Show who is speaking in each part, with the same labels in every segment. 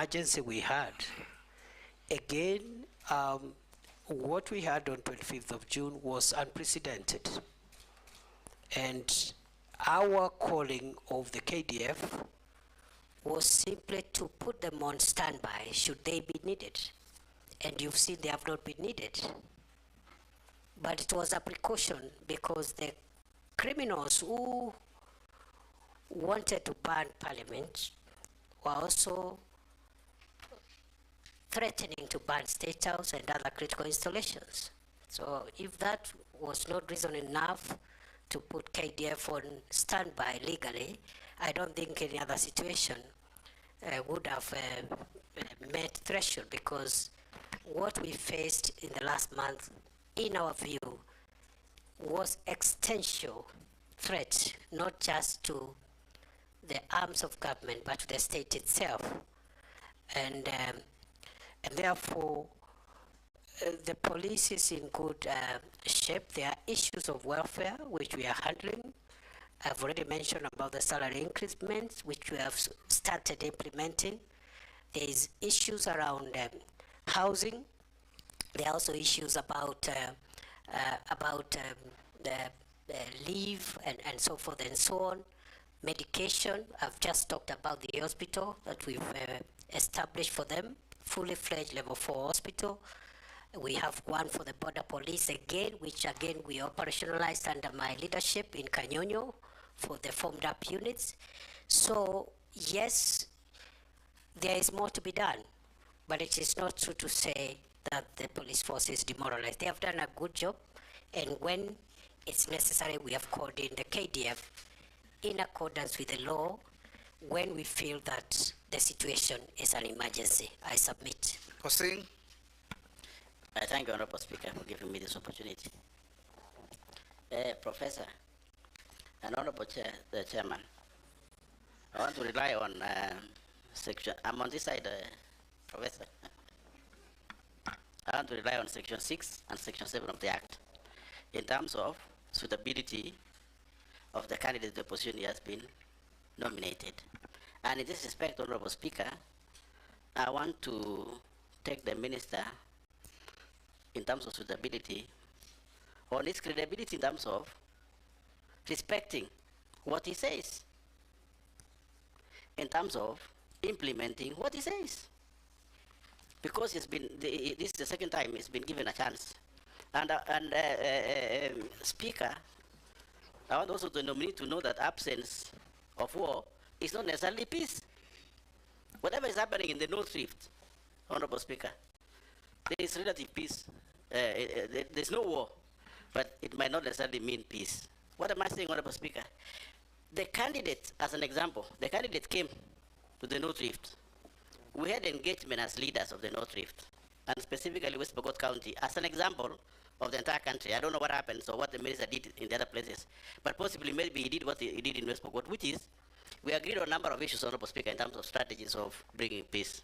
Speaker 1: emergency we had. Again, what we had on 25th of June was unprecedented. And our calling of the KDF was simply to put them on standby should they be needed. And you've seen they have not been needed. But it was a precaution because the criminals who wanted to burn Parliament were also threatening to burn State House and other critical installations. So if that was not reason enough to put KDF on standby legally, I don't think any other situation would have met threshold, because what we faced in the last month, in our view, was existential threat, not just to the arms of government, but to the state itself. And therefore, the police is in good shape. There are issues of welfare, which we are handling. I've already mentioned about the salary increments, which we have started implementing. There is issues around housing. There are also issues about the leave and so forth and so on. Medication, I've just talked about the hospital that we've established for them, fully fledged level 4 hospital. We have one for the border police again, which again we operationalized under my leadership in Kanyonyo for the formed up units. So yes, there is more to be done, but it is not true to say that the police force is demoralized. They have done a good job, and when it's necessary, we have called in the KDF in accordance with the law when we feel that the situation is an emergency. I submit.
Speaker 2: Proceed.
Speaker 3: I thank you, Honorable Speaker, for giving me this opportunity. Professor and Honorable the Chairman, I want to rely on section, I'm on this side, Professor. I want to rely on Section 6 and Section 7 of the Act in terms of suitability of the candidate the position he has been nominated. And in this respect, Honorable Speaker, I want to take the Minister in terms of suitability on his credibility in terms of respecting what he says, in terms of implementing what he says. Because it's been, this is the second time he's been given a chance. And Speaker, I want also the nominee to know that absence of war is not necessarily peace. Whatever is happening in the North Rift, Honorable Speaker, there is relative peace. There's no war, but it might not necessarily mean peace. What am I saying, Honorable Speaker? The candidate, as an example, the candidate came to the North Rift. We had engagement as leaders of the North Rift, and specifically West Pokot County, as an example of the entire country. I don't know what happened, so what the minister did in the other places, but possibly maybe he did what he did in West Pokot, which is we agreed on a number of issues, Honorable Speaker, in terms of strategies of bringing peace,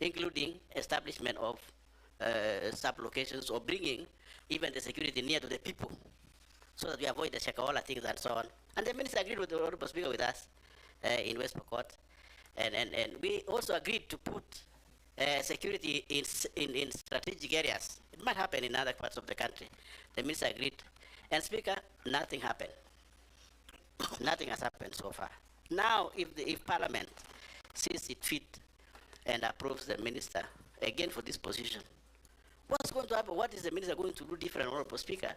Speaker 3: including establishment of sub-locations or bringing even the security near to the people so that we avoid the Shakahola things and so on. And the minister agreed with the Honorable Speaker with us in West Pokot. And we also agreed to put security in strategic areas. It might happen in other parts of the country. The minister agreed. And Speaker, nothing happened. Nothing has happened so far. Now, if Parliament sees it fit and approves the minister again for this position, what's going to happen? What is the minister going to do different, Honorable Speaker,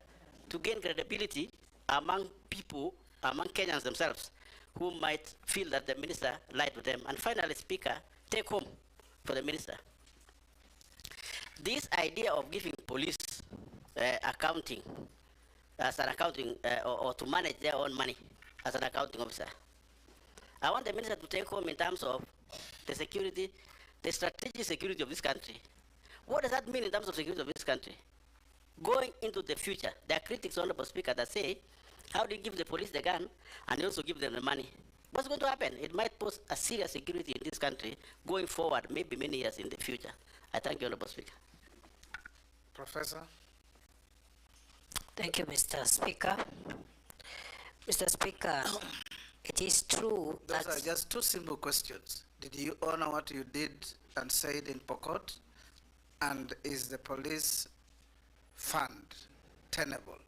Speaker 3: to gain credibility among people, among Kenyans themselves, who might feel that the minister lied to them? And finally, Speaker, take home for the minister. This idea of giving police accounting as an accounting or to manage their own money as an accounting officer, I want the minister to take home in terms of the security, the strategic security of this country. What does that mean in terms of security of this country? Going into the future, there are critics, Honorable Speaker, that say, how do you give the police the gun and you also give them the money? What's going to happen? It might pose a serious security in this country going forward, maybe many years in the future. I thank you, Honorable Speaker.
Speaker 2: Professor.
Speaker 1: Thank you, Mr. Speaker. Mr. Speaker, it is true that...
Speaker 2: Those are just two simple questions. Did you honor what you did and said in Pokot? And is the police fund tenable?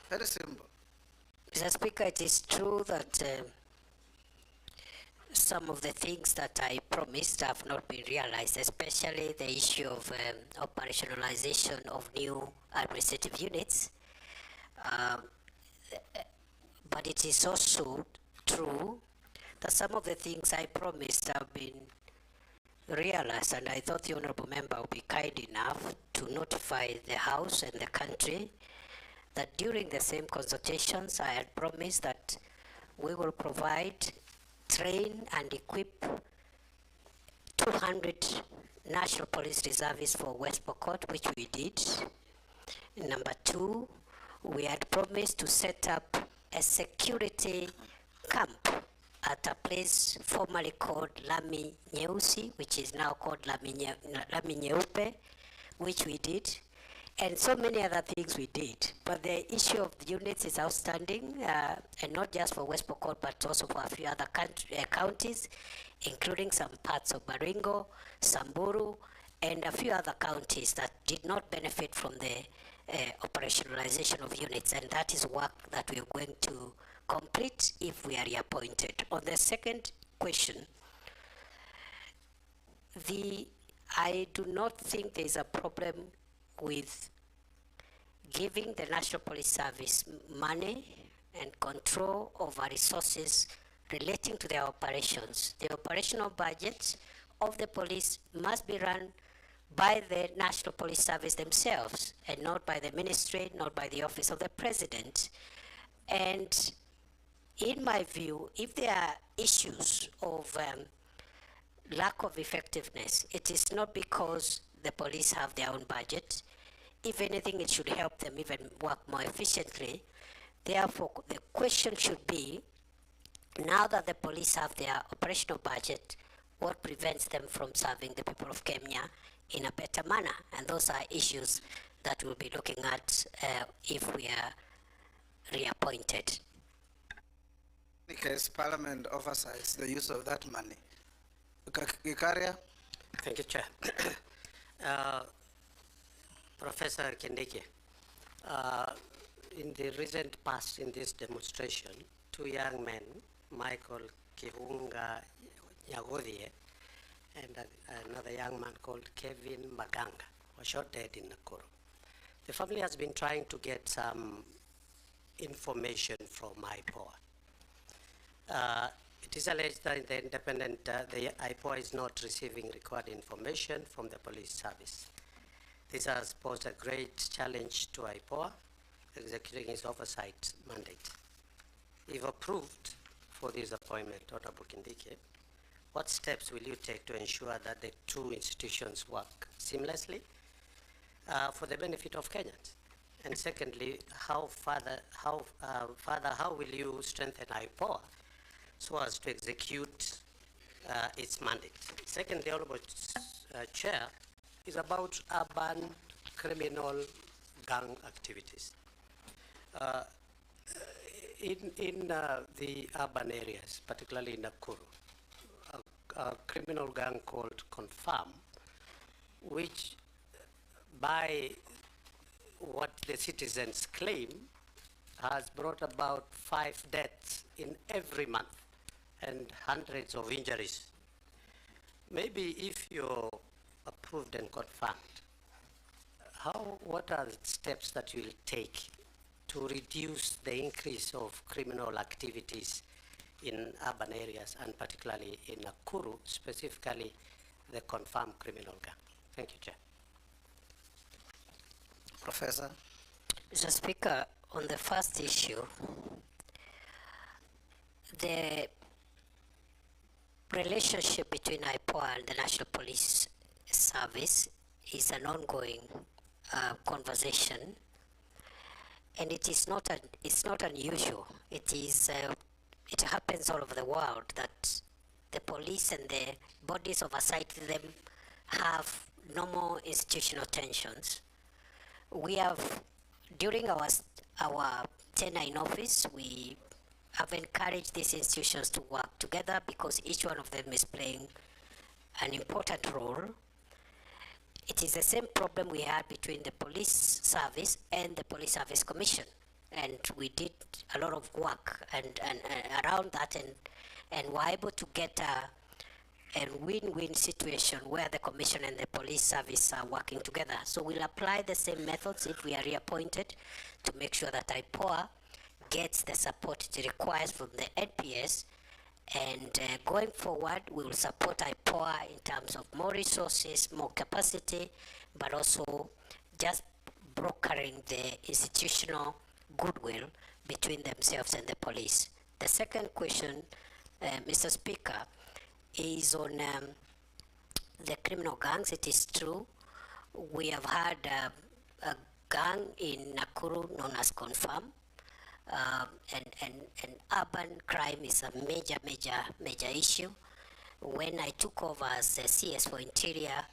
Speaker 2: Very simple.
Speaker 1: Mr. Speaker, it is true that some of the things that I promised have not been realized, especially the issue of operationalization of new administrative units. But it is also true that some of the things I promised have been realized, and I thought the honorable member would be kind enough to notify the House and the country that during the same consultations I had promised that we will provide, train and equip 200 National Police Reservists for West Pokot, which we did. Number two, we had promised to set up a security camp at a place formerly called Lami Nyeusi, which is now called Lami Nyeupe, which we did, and so many other things we did. But the issue of the units is outstanding, and not just for West Pokot, but also for a few other counties, including some parts of Baringo, Samburu, and a few other counties that did not benefit from the operationalization of units, and that is work that we are going to complete if we are reappointed. On the second question, I do not think there is a problem with giving the National Police Service money and control over resources relating to their operations. The operational budgets of the police must be run by the National Police Service themselves and not by the ministry, not by the office of the president. And in my view, if there are issues of lack of effectiveness, it is not because the police have their own budget. If anything, it should help them even work more efficiently. Therefore, the question should be, now that the police have their operational budget, what prevents them from serving the people of Kenya in a better manner? And those are issues that we'll be looking at if we are reappointed.
Speaker 2: In any case, Parliament oversights the use of that money. Gikaria?
Speaker 4: Thank you, Chair. Professor Kindiki, in the recent past in this demonstration, two young men, Michael Kihunga Nyagodie and another young man called Kevin Maganga, were shot dead in Nakuru. The family has been trying to get some information from IPOA. It is alleged that the IPOA is not receiving required information from the police service. This has posed a great challenge to IPOA executing its oversight mandate. If approved for this appointment, Honorable Kindiki, what steps will you take to ensure that the two institutions work seamlessly for the benefit of Kenyans? And secondly, how will you strengthen IPOA so as to execute its mandate? Secondly, Honorable Chair, is about urban criminal gang activities. In the urban areas, particularly in Nakuru, a criminal gang called Confirm, which by what the citizens claim has brought about 5 deaths in every month and hundreds of injuries. Maybe if you're approved and confirmed, what are the steps that you will take to reduce the increase of criminal activities in urban areas, and particularly in Nakuru, specifically the confirmed criminal gang? Thank you, Chair.
Speaker 2: Professor?
Speaker 1: Mr. Speaker, on the first issue, the relationship between IPOA and the National Police Service is an ongoing conversation, and it's not unusual. It happens all over the world that the police and the bodies oversight them have normal institutional tensions. We have, during our tenure in office, we have encouraged these institutions to work together because each one of them is playing an important role. It is the same problem we had between the police service and the Police Service Commission. And we did a lot of work and around that, and were able to get a win-win situation where the commission and the police service are working together. So we'll apply the same methods if we are reappointed to make sure that IPOA gets the support it requires from the NPS. And going forward, we will support IPOA in terms of more resources, more capacity, but also just brokering the institutional goodwill between themselves and the police. The second question, Mr. Speaker, is on the criminal gangs. It is true, we have had a gang in Nakuru known as Confirm, and urban crime is a major issue. When I took over as the CS for Interior,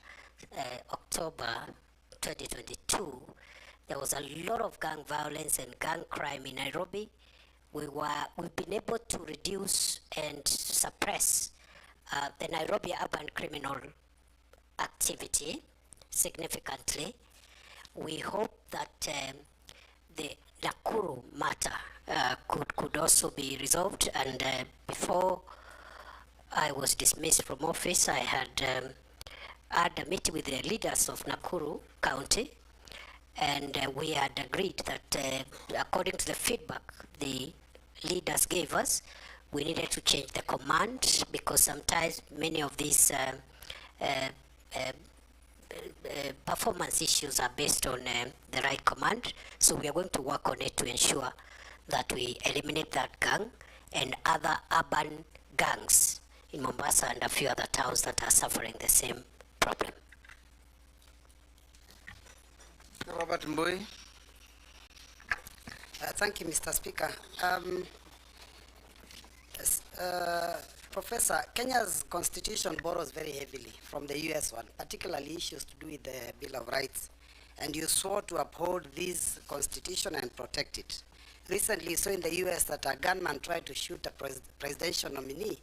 Speaker 1: October 2022, there was a lot of gang violence and gang crime in Nairobi. We've been able to reduce and suppress the Nairobi urban criminal activity significantly. We hope that the Nakuru matter could also be resolved. And before I was dismissed from office, I had had a meeting with the leaders of Nakuru County, and we had agreed that according to the feedback the leaders gave us, we needed to change the command, because sometimes many of these performance issues are based on the right command. So we are going to work on it to ensure that we eliminate that gang and other urban gangs in Mombasa and a few other towns that are suffering the same problem.
Speaker 2: Robert Mbui.
Speaker 4: Thank you, Mr. Speaker. Professor, Kenya's constitution borrows very heavily from the US one, particularly issues to do with the Bill of Rights. And you swore to uphold this constitution and protect it. Recently, you saw in the US that a gunman tried to shoot a presidential nominee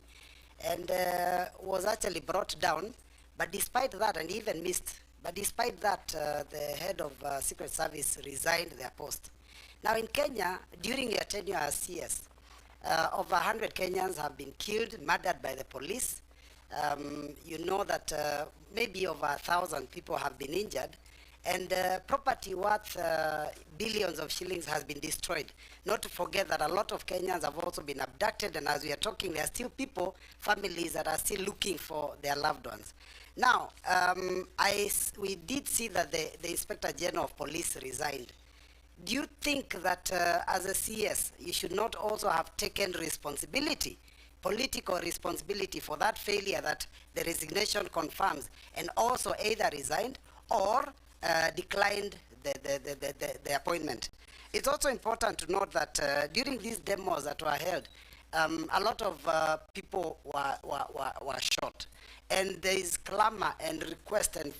Speaker 4: and was actually brought down, but despite that, and even missed, but despite that, the head of Secret Service resigned their post. Now in Kenya, during your tenure as CS, over 100 Kenyans have been killed, murdered by the police. You know that maybe over 1,000 people have been injured, and property worth billions of shillings has been destroyed. Not to forget that a lot of Kenyans have also been abducted, and as we are talking, there are still people, families that are still looking for their loved ones. Now, we did see that the Inspector General of Police resigned. Do you think that as a CS, you should not also have taken responsibility, political responsibility for that failure that the resignation confirms, and also either resigned or declined the appointment? It's also important to note that during these demos that were held, a lot of people were shot, and there is clamor and request and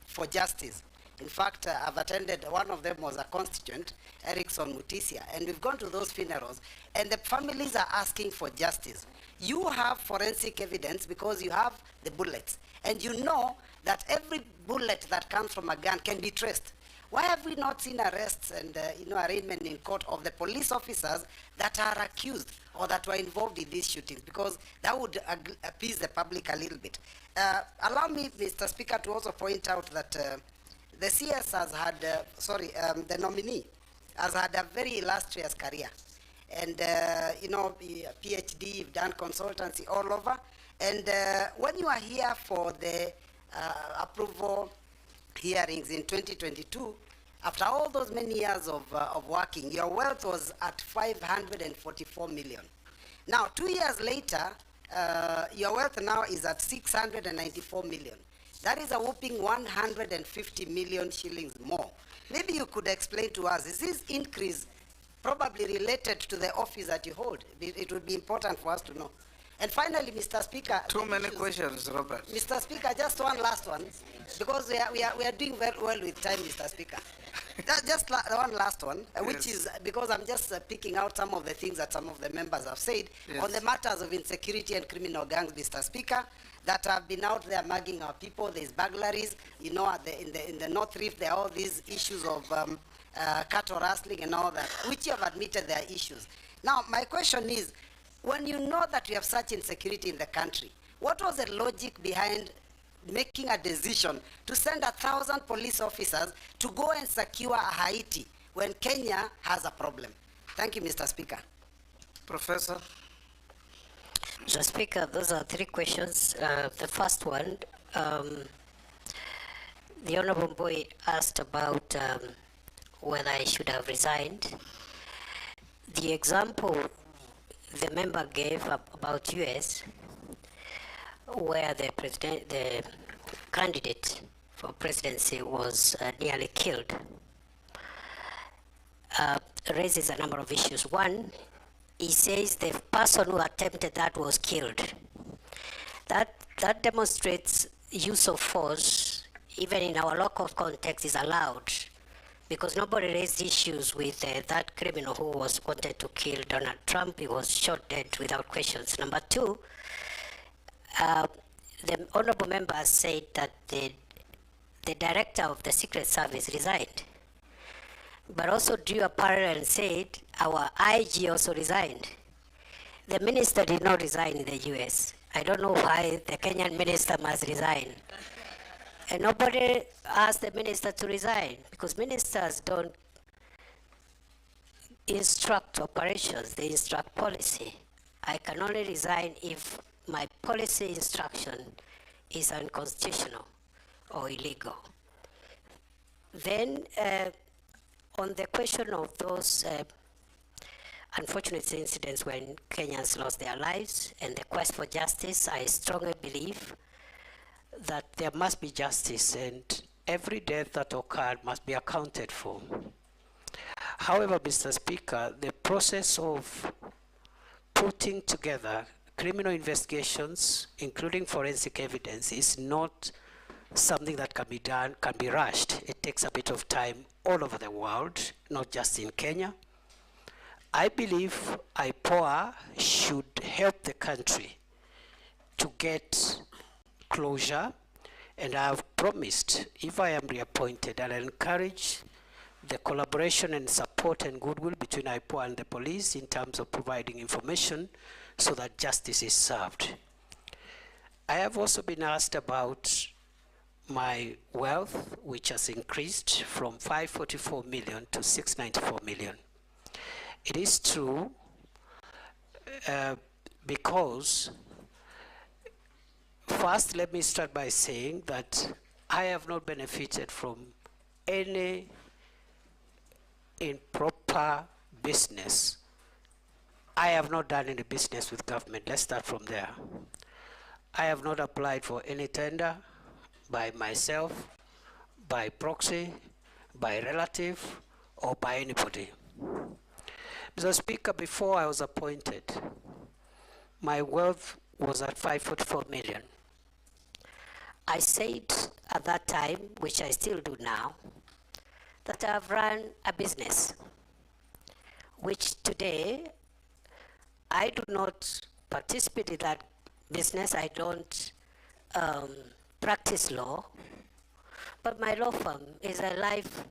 Speaker 4: for justice. In fact, I've attended, one of them was a constituent, Erickson Mutisia, and we've gone to those funerals, and the families are asking for justice. You have forensic evidence because you have the bullets, and you know that every bullet that comes from a gun can be traced. Why have we not seen arrests and arraignment in court of the police officers that are accused or that were involved in these shootings? Because that would appease the public a little bit. Allow me, Mr. Speaker, to also point out that the CS has had, the nominee has had a very illustrious career. And, PhD, you've done consultancy all over. And when you are here for the approval hearings in 2022, after all those many years of working, your wealth was at 544 million. Now, 2 years later, your wealth now is at 694 million. That is a whopping 150 million shillings more. Maybe you could explain to us, is this increase probably related to the office that you hold? It would be important for us to know. And finally, Mr. Speaker.
Speaker 2: Too many questions, Robert.
Speaker 4: Mr. Speaker, just one last one, because we are doing very well with time, Mr. Speaker.
Speaker 5: Just one last one, which is because I'm just picking out some of the things that some of the members have said on the matters of insecurity and criminal gangs, Mr. Speaker, that have been out there mugging our people. There's burglaries, you know, in the North Rift, there are all these issues of cattle rustling and all that, which you have admitted there are issues. Now, my question is, when you know that we have such insecurity in the country, what was the logic behind making a decision to send 1,000 police officers to go and secure Haiti when Kenya has a problem? Thank you, Mr. Speaker.
Speaker 2: Professor?
Speaker 1: Mr. Speaker, those are three questions. The first one, the Honorable Boy asked about whether I should have resigned. The example the member gave about US, where the candidate for presidency was nearly killed, raises a number of issues. One, he says the person who attempted that was killed. That demonstrates use of force, even in our local context, is allowed, because nobody raised issues with that criminal who was wanted to kill Donald Trump. He was shot dead without questions. Number two, the honorable member said that the director of the Secret Service resigned, but also drew a parallel and said our IG also resigned. The minister did not resign in the US. I don't know why the Kenyan minister must resign. And nobody asked the minister to resign, because ministers don't instruct operations, they instruct policy. I can only resign if my policy instruction is unconstitutional or illegal. Then, on the question of those unfortunate incidents when Kenyans lost their lives and the quest for justice, I strongly believe that there must be justice and every death that occurred must be accounted for. However, Mr. Speaker, the process of putting together criminal investigations, including forensic evidence, is not something that can be done, can be rushed. It takes a bit of time all over the world, not just in Kenya. I believe IPOA should help the country to get closure, and I have promised, if I am reappointed, I'll encourage the collaboration and support and goodwill between IPOA and the police in terms of providing information so that justice is served. I have also been asked about my wealth, which has increased from 544 million to 694 million. It is true because, first, let me start by saying that I have not benefited from any improper business. I have not done any business with government. Let's start from there. I have not applied for any tender by myself, by proxy, by relative, or by anybody. Mr. Speaker, before I was appointed, my wealth was at 544 million. I said at that time, which I still do now, that I've run a business, which today I do not participate in that business. I don't practice law, but my law firm is alive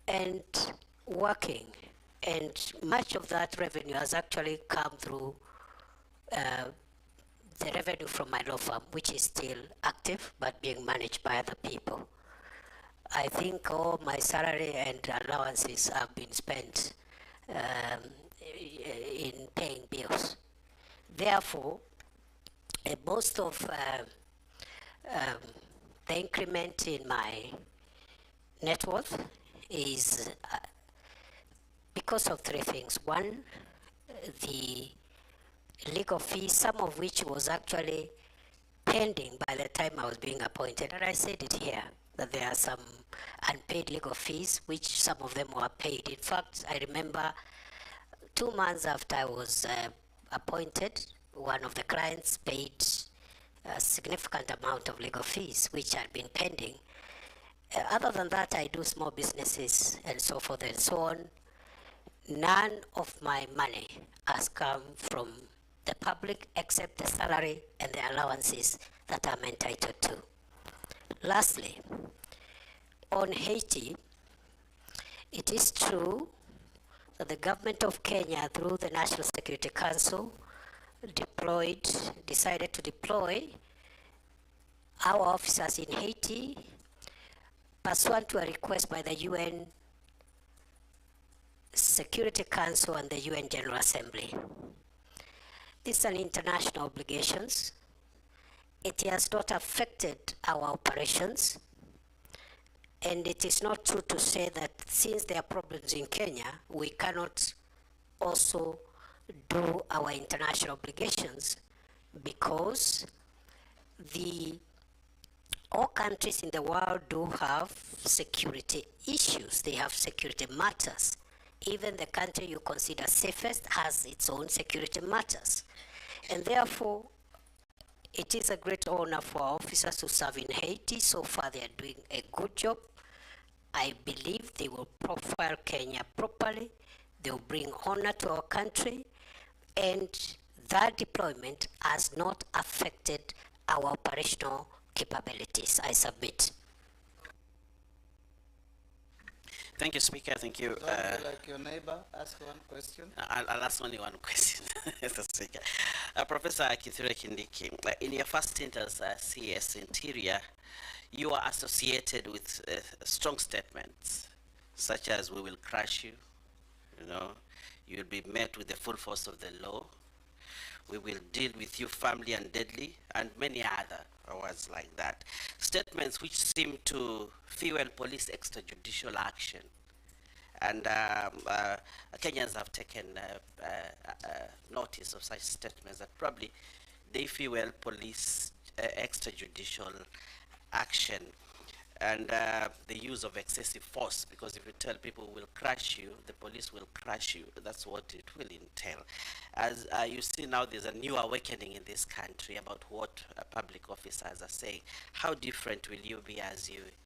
Speaker 1: and working, and much of that revenue has actually come through the revenue from my law firm, which is still active but being managed by other people. I think all my salary and allowances have been spent in paying bills. Therefore, most of the increment in my net worth is because of three things. One, the legal fees, some of which was actually pending by the time I was being appointed, and I said it here, that there are some unpaid legal fees, which some of them were paid. In fact, I remember 2 months after I was appointed, one of the clients paid a significant amount of legal fees, which had been pending. Other than that, I do small businesses and so forth and so on. None of my money has come from the public except the salary and the allowances that I'm entitled to. Lastly, on Haiti, it is true that the government of Kenya, through the National Security Council, decided to deploy our officers in Haiti pursuant to a request by the UN Security Council and the UN General Assembly. These are international obligations. It has not affected our operations, and it is not true to say that since there are problems in Kenya, we cannot also do our international obligations, because all countries in the world do have security issues. They have security matters. Even the country you consider safest has its own security matters. And therefore, it is a great honor for our officers to serve in Haiti. So far, they are doing a good job. I believe they will profile Kenya properly. They will bring honor to our country. And that deployment has not affected our operational capabilities. I submit.
Speaker 3: Thank you, Speaker. Thank you.
Speaker 2: Like your neighbor, ask one question.
Speaker 3: I'll ask only one question, Mr. Speaker. Professor Kithure Kindiki, in your first stint as CS Interior, you are associated with strong statements, such as "we will crush you," you'll be met with the full force of the law, "we will deal with you firmly and deadly," and many other words like that. Statements which seem to fuel police extrajudicial action. And Kenyans have taken notice of such statements that probably they fuel police extrajudicial action, and the use of excessive force, because if you tell people will crush you, the police will crush you, that's what it will entail. As you see now, there's a new awakening in this country about what public officers are saying. How different will you be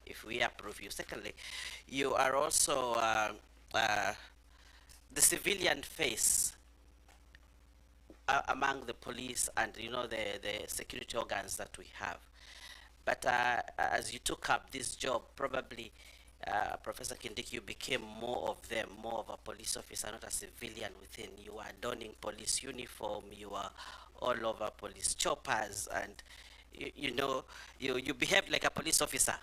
Speaker 3: if we approve you? Secondly, you are also the civilian face among the police and the security organs that we have. But as you took up this job, probably, Professor Kindiki, you became more of them, more of a police officer, not a civilian within. You are donning police uniform, you are all over police choppers, and you behave like a police officer,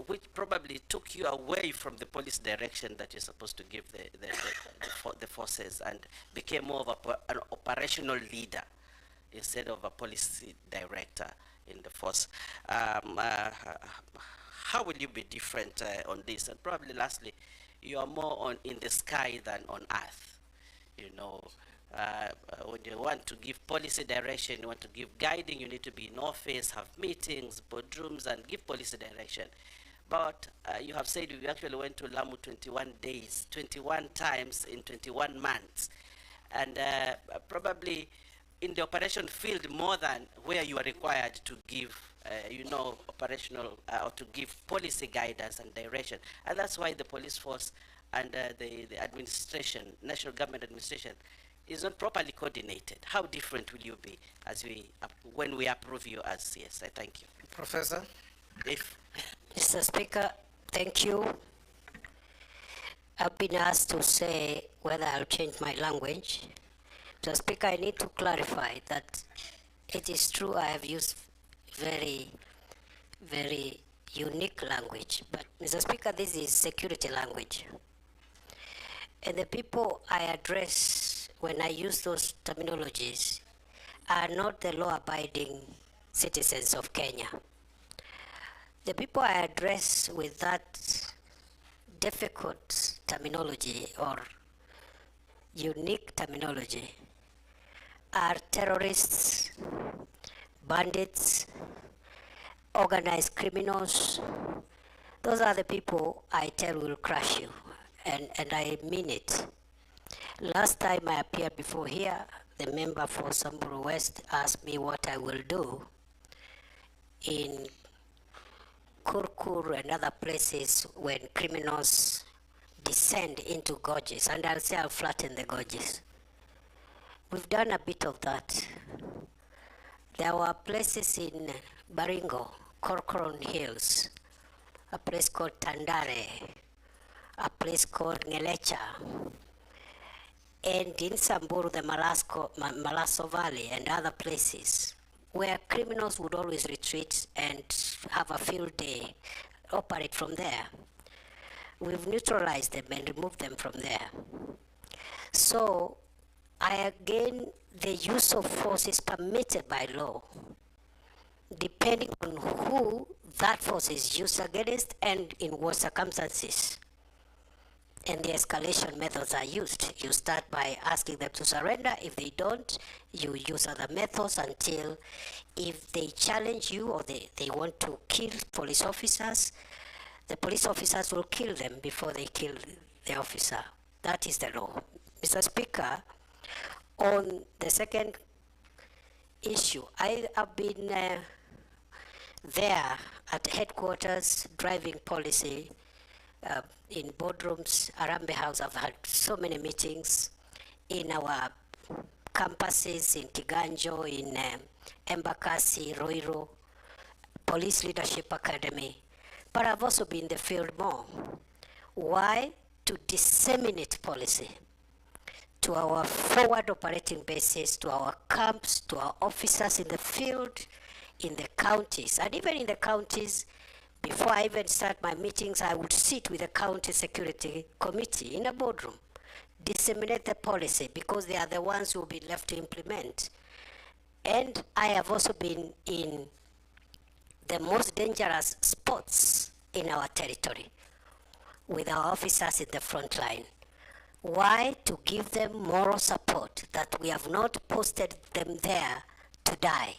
Speaker 3: which probably took you away from the police direction that you're supposed to give the forces, and became more of an operational leader instead of a policy director in the force. How will you be different on this? And probably lastly, you are more in the sky than on earth. When you want to give policy direction, you want to give guiding, you need to be in office, have meetings, boardrooms, and give policy direction. But you have said you actually went to Lamu 21 days, 21 times in 21 months. And probably in the operation field more than where you are required to give, operational or to give policy guidance and direction. And that's why the police force and the administration, national government administration, is not properly coordinated. How different will you be when we approve you as CSI? Thank you.
Speaker 2: Professor?
Speaker 1: Mr. Speaker, thank you. I've been asked to say whether I'll change my language. Mr. Speaker, I need to clarify that it is true I have used very, very unique language, but Mr. Speaker, this is security language. And the people I address when I use those terminologies are not the law-abiding citizens of Kenya. The people I address with that difficult terminology or unique terminology are terrorists, bandits, organized criminals. Those are the people I tell will crush you, and I mean it. Last time I appeared before here, the member for Samburu West asked me what I will do in Kurkur and other places when criminals descend into gorges, and I'll say I'll flatten the gorges. We've done a bit of that. There were places in Baringo, Corcoran Hills, a place called Tandare, a place called Ngelecha, and in Samburu, the Malaso Valley and other places where criminals would always retreat and have a field day, operate from there. We've neutralized them and removed them from there. So, again, the use of force is permitted by law, depending on who that force is used against and in what circumstances. And the escalation methods are used. You start by asking them to surrender. If they don't, you use other methods until, if they challenge you or they want to kill police officers, the police officers will kill them before they kill the officer. That is the law. Mr. Speaker, on the second issue, I have been there at headquarters driving policy in boardrooms, Arambe House. I've had so many meetings in our campuses in Kiganjo, in Embakasi, Roiro, Police Leadership Academy. But I've also been in the field more. Why? To disseminate policy to our forward operating bases, to our camps, to our officers in the field, in the counties. And even in the counties, before I even start my meetings, I would sit with the county security committee in a boardroom, disseminate the policy, because they are the ones who will be left to implement. And I have also been in the most dangerous spots in our territory with our officers in the front line. Why? To give them moral support, that we have not posted them there to die.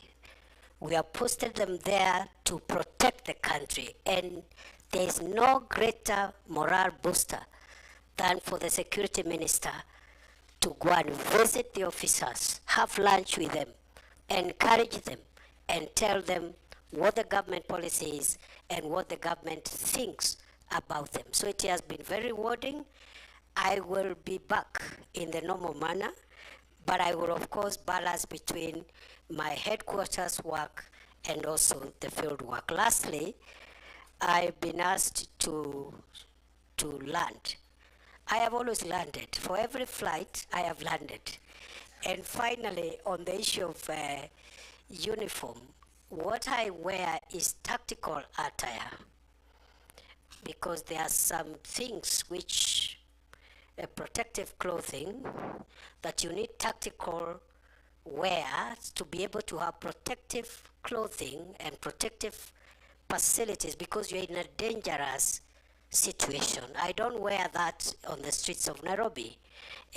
Speaker 1: We have posted them there to protect the country, and there is no greater morale booster than for the security minister to go and visit the officers, have lunch with them, encourage them, and tell them what the government policy is and what the government thinks about them. So it has been very rewarding. I will be back in the normal manner, but I will of course balance between my headquarters work and also the field work. Lastly, I've been asked to land. I have always landed. For every flight, I have landed. And finally, on the issue of uniform, what I wear is tactical attire, because there are some things which protective clothing that you need tactical wear to be able to have protective clothing and protective facilities, because you're in a dangerous situation. I don't wear that on the streets of Nairobi.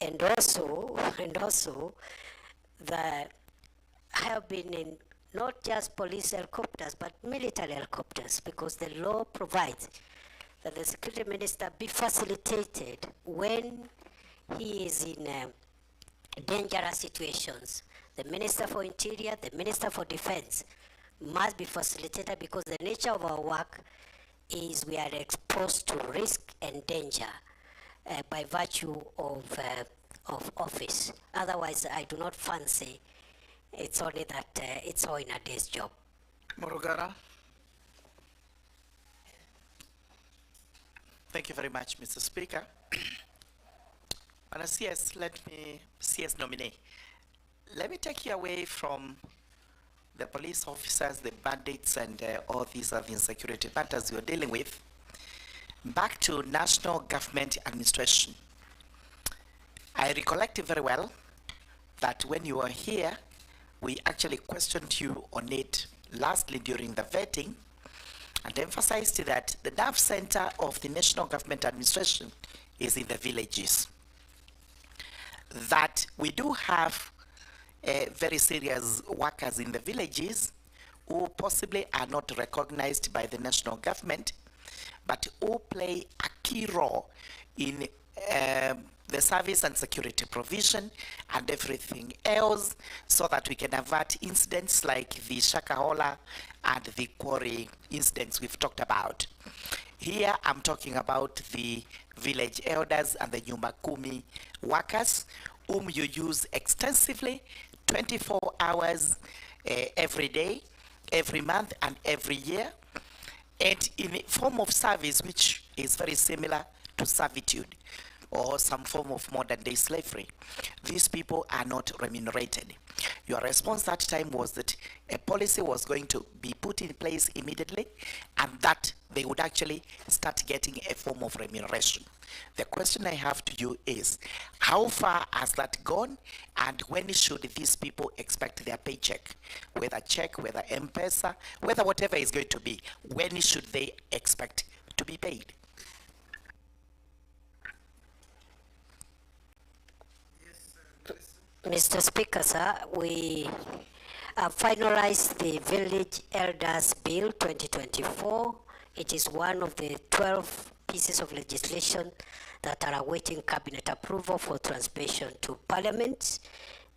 Speaker 1: And also, I have been in not just police helicopters, but military helicopters, because the law provides that the security minister be facilitated when he is in dangerous situations. The Minister for Interior, the Minister for Defense must be facilitated, because the nature of our work is we are exposed to risk and danger by virtue of office. Otherwise, I do not fancy it's only that it's all in a day's job.
Speaker 6: Morugara. Thank you very much, Mr. Speaker. And as CS nominee, let me take you away from the police officers, the bandits, and all these other insecurity matters you're dealing with, back to national government administration. I recollect very well that when you were here, we actually questioned you on it lastly during the vetting, and emphasized that the nerve center of the national government administration is in the villages. That we do have very serious workers in the villages who possibly are not recognized by the national government, but who play a key role in the service and security provision and everything else so that we can avert incidents like the Shakahola and the quarry incidents we've talked about. Here I'm talking about the village elders and the Nyumba Kumi workers whom you use extensively 24 hours every day, every month and every year, and in a form of service which is very similar to servitude or some form of modern day slavery. These people are not remunerated. Your response that time was that a policy was going to be put in place immediately and that they would actually start getting a form of remuneration. The question I have to you is, how far has that gone and when should these people expect their paycheck? Whether check, whether M-Pesa, whether whatever is going to be, when should they expect to be paid?
Speaker 1: Mr. Speaker, sir, we finalized the Village Elders Bill 2024. It is one of the 12 pieces of legislation that are awaiting cabinet approval for transmission to Parliament,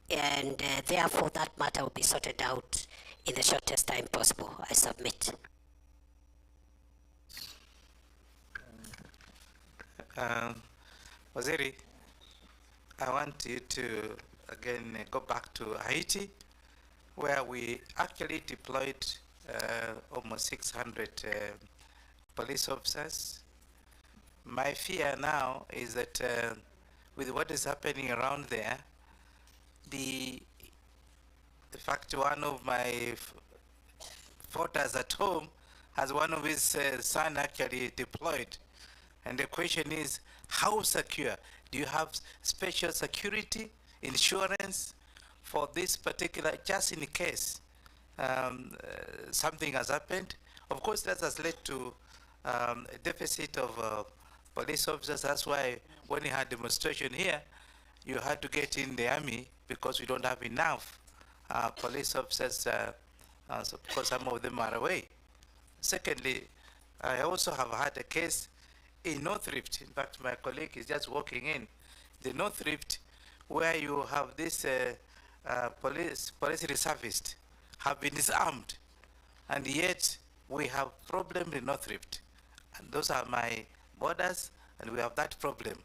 Speaker 1: and therefore that matter will be sorted out in the shortest time possible. I submit.
Speaker 2: Waziri, I want you to again go back to Haiti, where we actually deployed almost 600 police officers. My fear now is that with what is happening around there, the fact one of my voters at home has one of his son actually deployed. And the question is, how secure? Do you have special security, insurance for this particular, just in case something has happened? Of course, that has led to a deficit of police officers. That's why when you had demonstration here, you had to get in the army because we don't have enough police officers, so because some of them are away. Secondly, I also have had a case in North Rift. In fact, my colleague is just walking in the North Rift, where you have this police reservists have been disarmed, and yet we have problem in North Rift, and those are my borders, and we have that problem,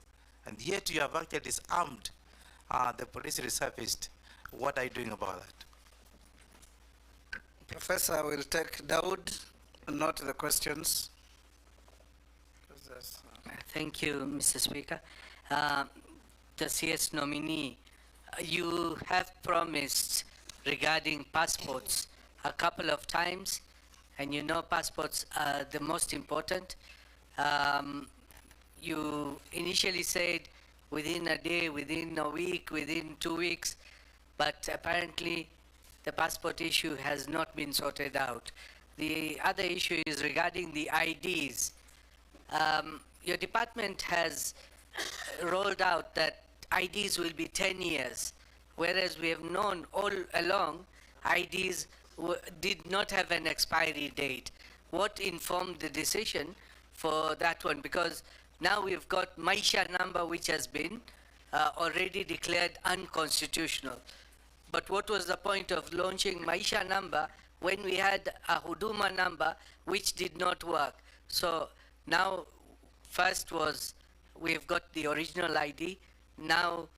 Speaker 2: and yet you have actually disarmed the police reservists. What are you doing about that?
Speaker 7: Professor, will take Daud, note the questions.
Speaker 8: Thank you, Mr. Speaker. The CS nominee, you have promised regarding passports a couple of times, and you know passports are the most important. You initially said within a day, within a week, within 2 weeks, but apparently the passport issue has not been sorted out. The other issue is regarding the IDs. Your department has rolled out that IDs will be 10 years, whereas we have known all along IDs did not have an expiry date. What informed the decision for that one? Because now we've got Maisha number, which has been already declared unconstitutional. But what was the point of launching Maisha number when we had a Huduma number which did not work? So now, first was we've got the original ID, now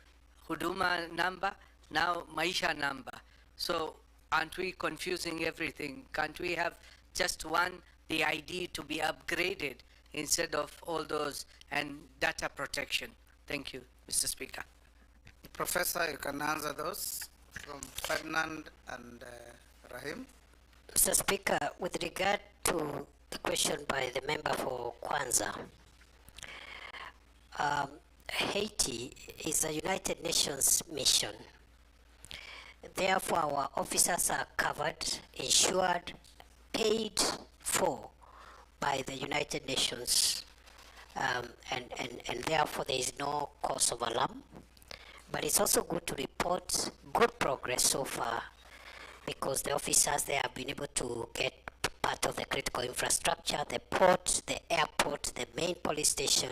Speaker 8: Huduma number, now Maisha number. So aren't we confusing everything? Can't we have just one, the ID to be upgraded instead of all those, and data protection? Thank you, Mr. Speaker.
Speaker 7: Professor, you can answer those from Ferdinand and Rahim.
Speaker 1: Mr. Speaker, with regard to the question by the member for Kwanza, Haiti is a United Nations mission. Therefore, our officers are covered, insured, paid for by the United Nations, and therefore there is no cause of alarm. But it's also good to report good progress so far, because the officers there have been able to get part of the critical infrastructure, the port, the airport, the main police station,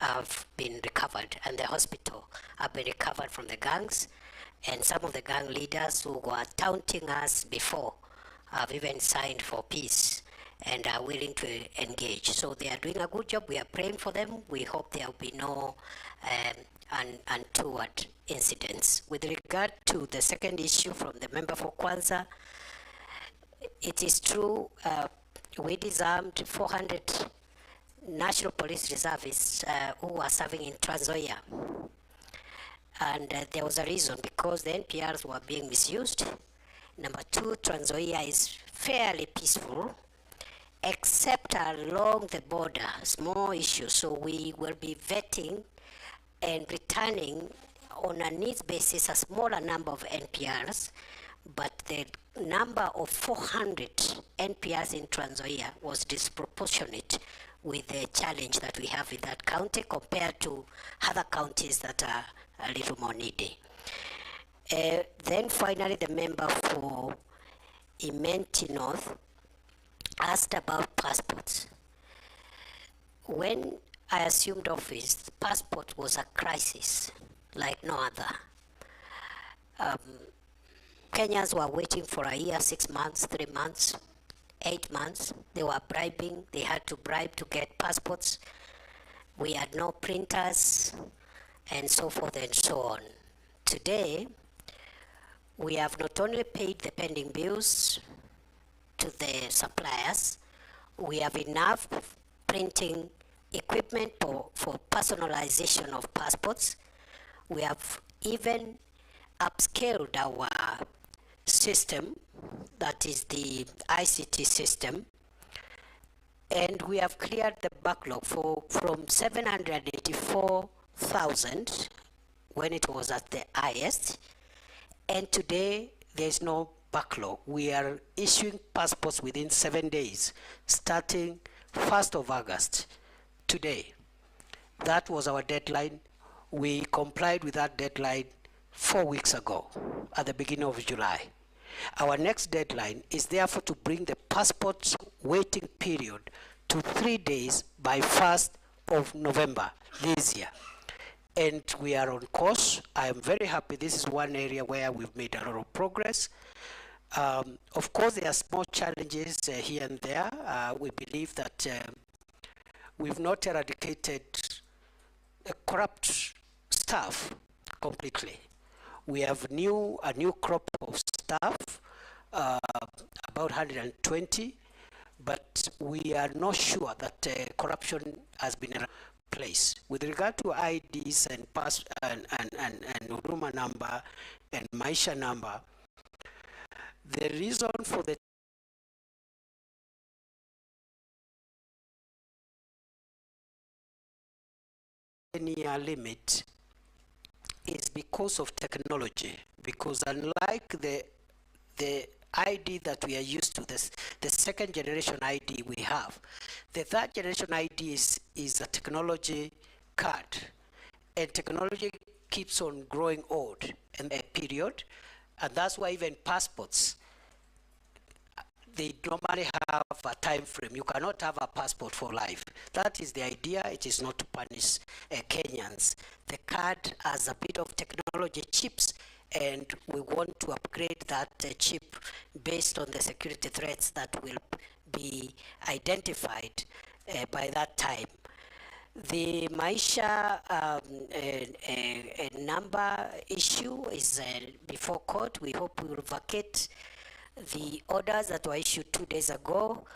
Speaker 1: have been recovered, and the hospital have been recovered from the gangs, and some of the gang leaders who were taunting us before have even signed for peace and are willing to engage. So they are doing a good job. We are praying for them. We hope there will be no untoward incidents. With regard to the second issue from the member for Kwanza, it is true we disarmed 400 National Police Reservists who were serving in Trans Nzoia. And there was a reason, because the NPRs were being misused. Number two, Trans Nzoia is fairly peaceful, except along the border, small issues. So we will be vetting and returning on a needs basis a smaller number of NPRs, but the number of 400 NPRs in Trans Nzoia was disproportionate with the challenge that we have in that county compared to other counties that are a little more needy. Then finally, the member for Imenti North asked about passports. When I assumed office, passport was a crisis like no other. Kenyans were waiting for a year, 6 months, 3 months, 8 months. They were bribing. They had to bribe to get passports. We had no printers, and so forth and so on. Today, we have not only paid the pending bills to the suppliers, we have enough printing equipment for personalization of passports. We have even upscaled our system, that is the ICT system, and we have cleared the backlog from 784,000 when it was at the highest, and today there's no backlog. We are issuing passports within 7 days, starting 1st of August, today. That was our deadline. We complied with that deadline 4 weeks ago, at the beginning of July. Our next deadline is therefore to bring the passports waiting period to 3 days by 1st of November this year. And we are on course. I am very happy. This is one area where we've made a lot of progress. Of course, there are small challenges here and there. We believe that we've not eradicated corrupt staff completely. We have a new crop of staff, about 120, but we are not sure that corruption has been in place. With regard to IDs and Huduma number and Maisha number, the reason for the year limit is because of technology, because unlike the ID that we are used to, the second generation ID we have, the third generation ID is a technology card, and technology keeps on growing old in a period, and that's why even passports, they normally have a time frame. You cannot have a passport for life. That is the idea. It is not to punish Kenyans. The card has a bit of technology chips, and we want to upgrade that chip based on the security threats that will be identified by that time. The Maisha number issue is before court. We hope we will vacate the orders that were issued 2 days ago,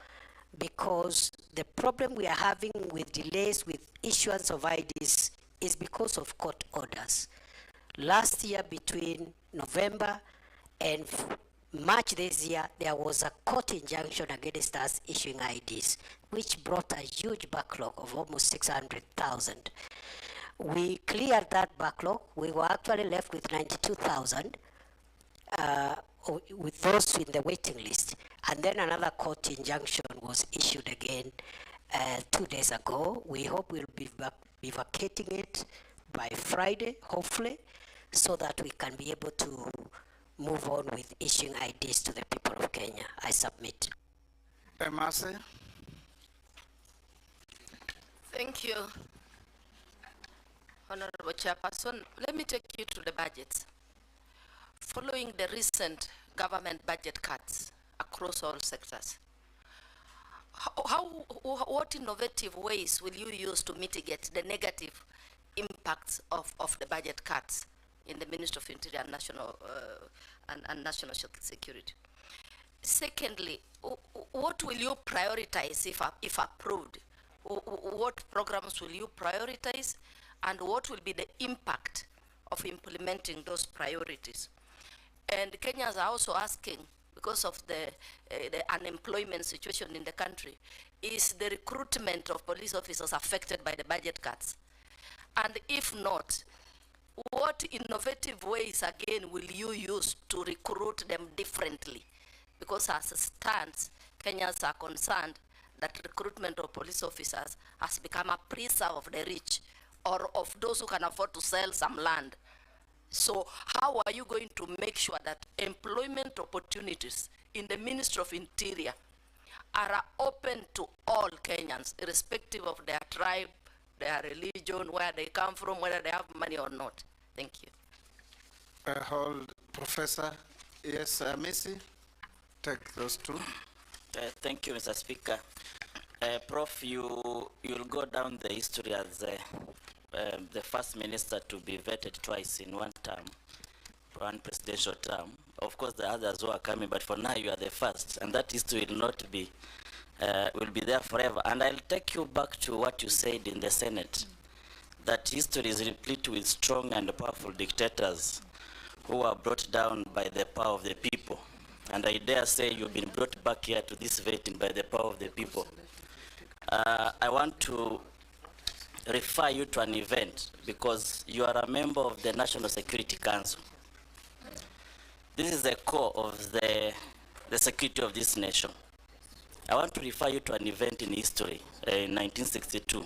Speaker 1: because the problem we are having with delays with issuance of IDs is because of court orders. Last year, between November and March this year, there was a court injunction against us issuing IDs, which brought a huge backlog of almost 600,000. We cleared that backlog. We were actually left with 92,000 with those in the waiting list. And then another court injunction was issued again 2 days ago. We hope we'll be vacating it by Friday, hopefully, so that we can be able to move on with issuing IDs to the people of Kenya. I submit.
Speaker 7: Mercy.
Speaker 9: Thank you. Honorable Chairperson, let me take you to the budgets. Following the recent government budget cuts across all sectors, what innovative ways will you use to mitigate the negative impacts of the budget cuts in the Ministry of Interior and National Security? Secondly, what will you prioritize if approved? What programs will you prioritize, and what will be the impact of implementing those priorities? And Kenyans are also asking, because of the unemployment situation in the country, is the recruitment of police officers affected by the budget cuts? And if not, what innovative ways again will you use to recruit them differently? Because as it stands, Kenyans are concerned that recruitment of police officers has become a preserve of the rich or of those who can afford to sell some land. So how are you going to make sure that employment opportunities in the Ministry of Interior are open to all Kenyans, irrespective of their tribe, their religion, where they come from, whether they have money or not? Thank you.
Speaker 7: Hold, Professor. Yes, Missy, take those two.
Speaker 3: Thank you, Mr. Speaker. Prof, you'll go down the history as the first minister to be vetted twice in one term, one presidential term. Of course, the others who are coming, but for now you are the first, and that history will not be, will be there forever. And I'll take you back to what you said in the Senate, that history is replete with strong and powerful dictators who are brought down by the power of the people. And I dare say you've been brought back here to this vetting by the power of the people. I want to refer you to an event because you are a member of the National Security Council. This is the core of the security of this nation. I want to refer you to an event in history in 1962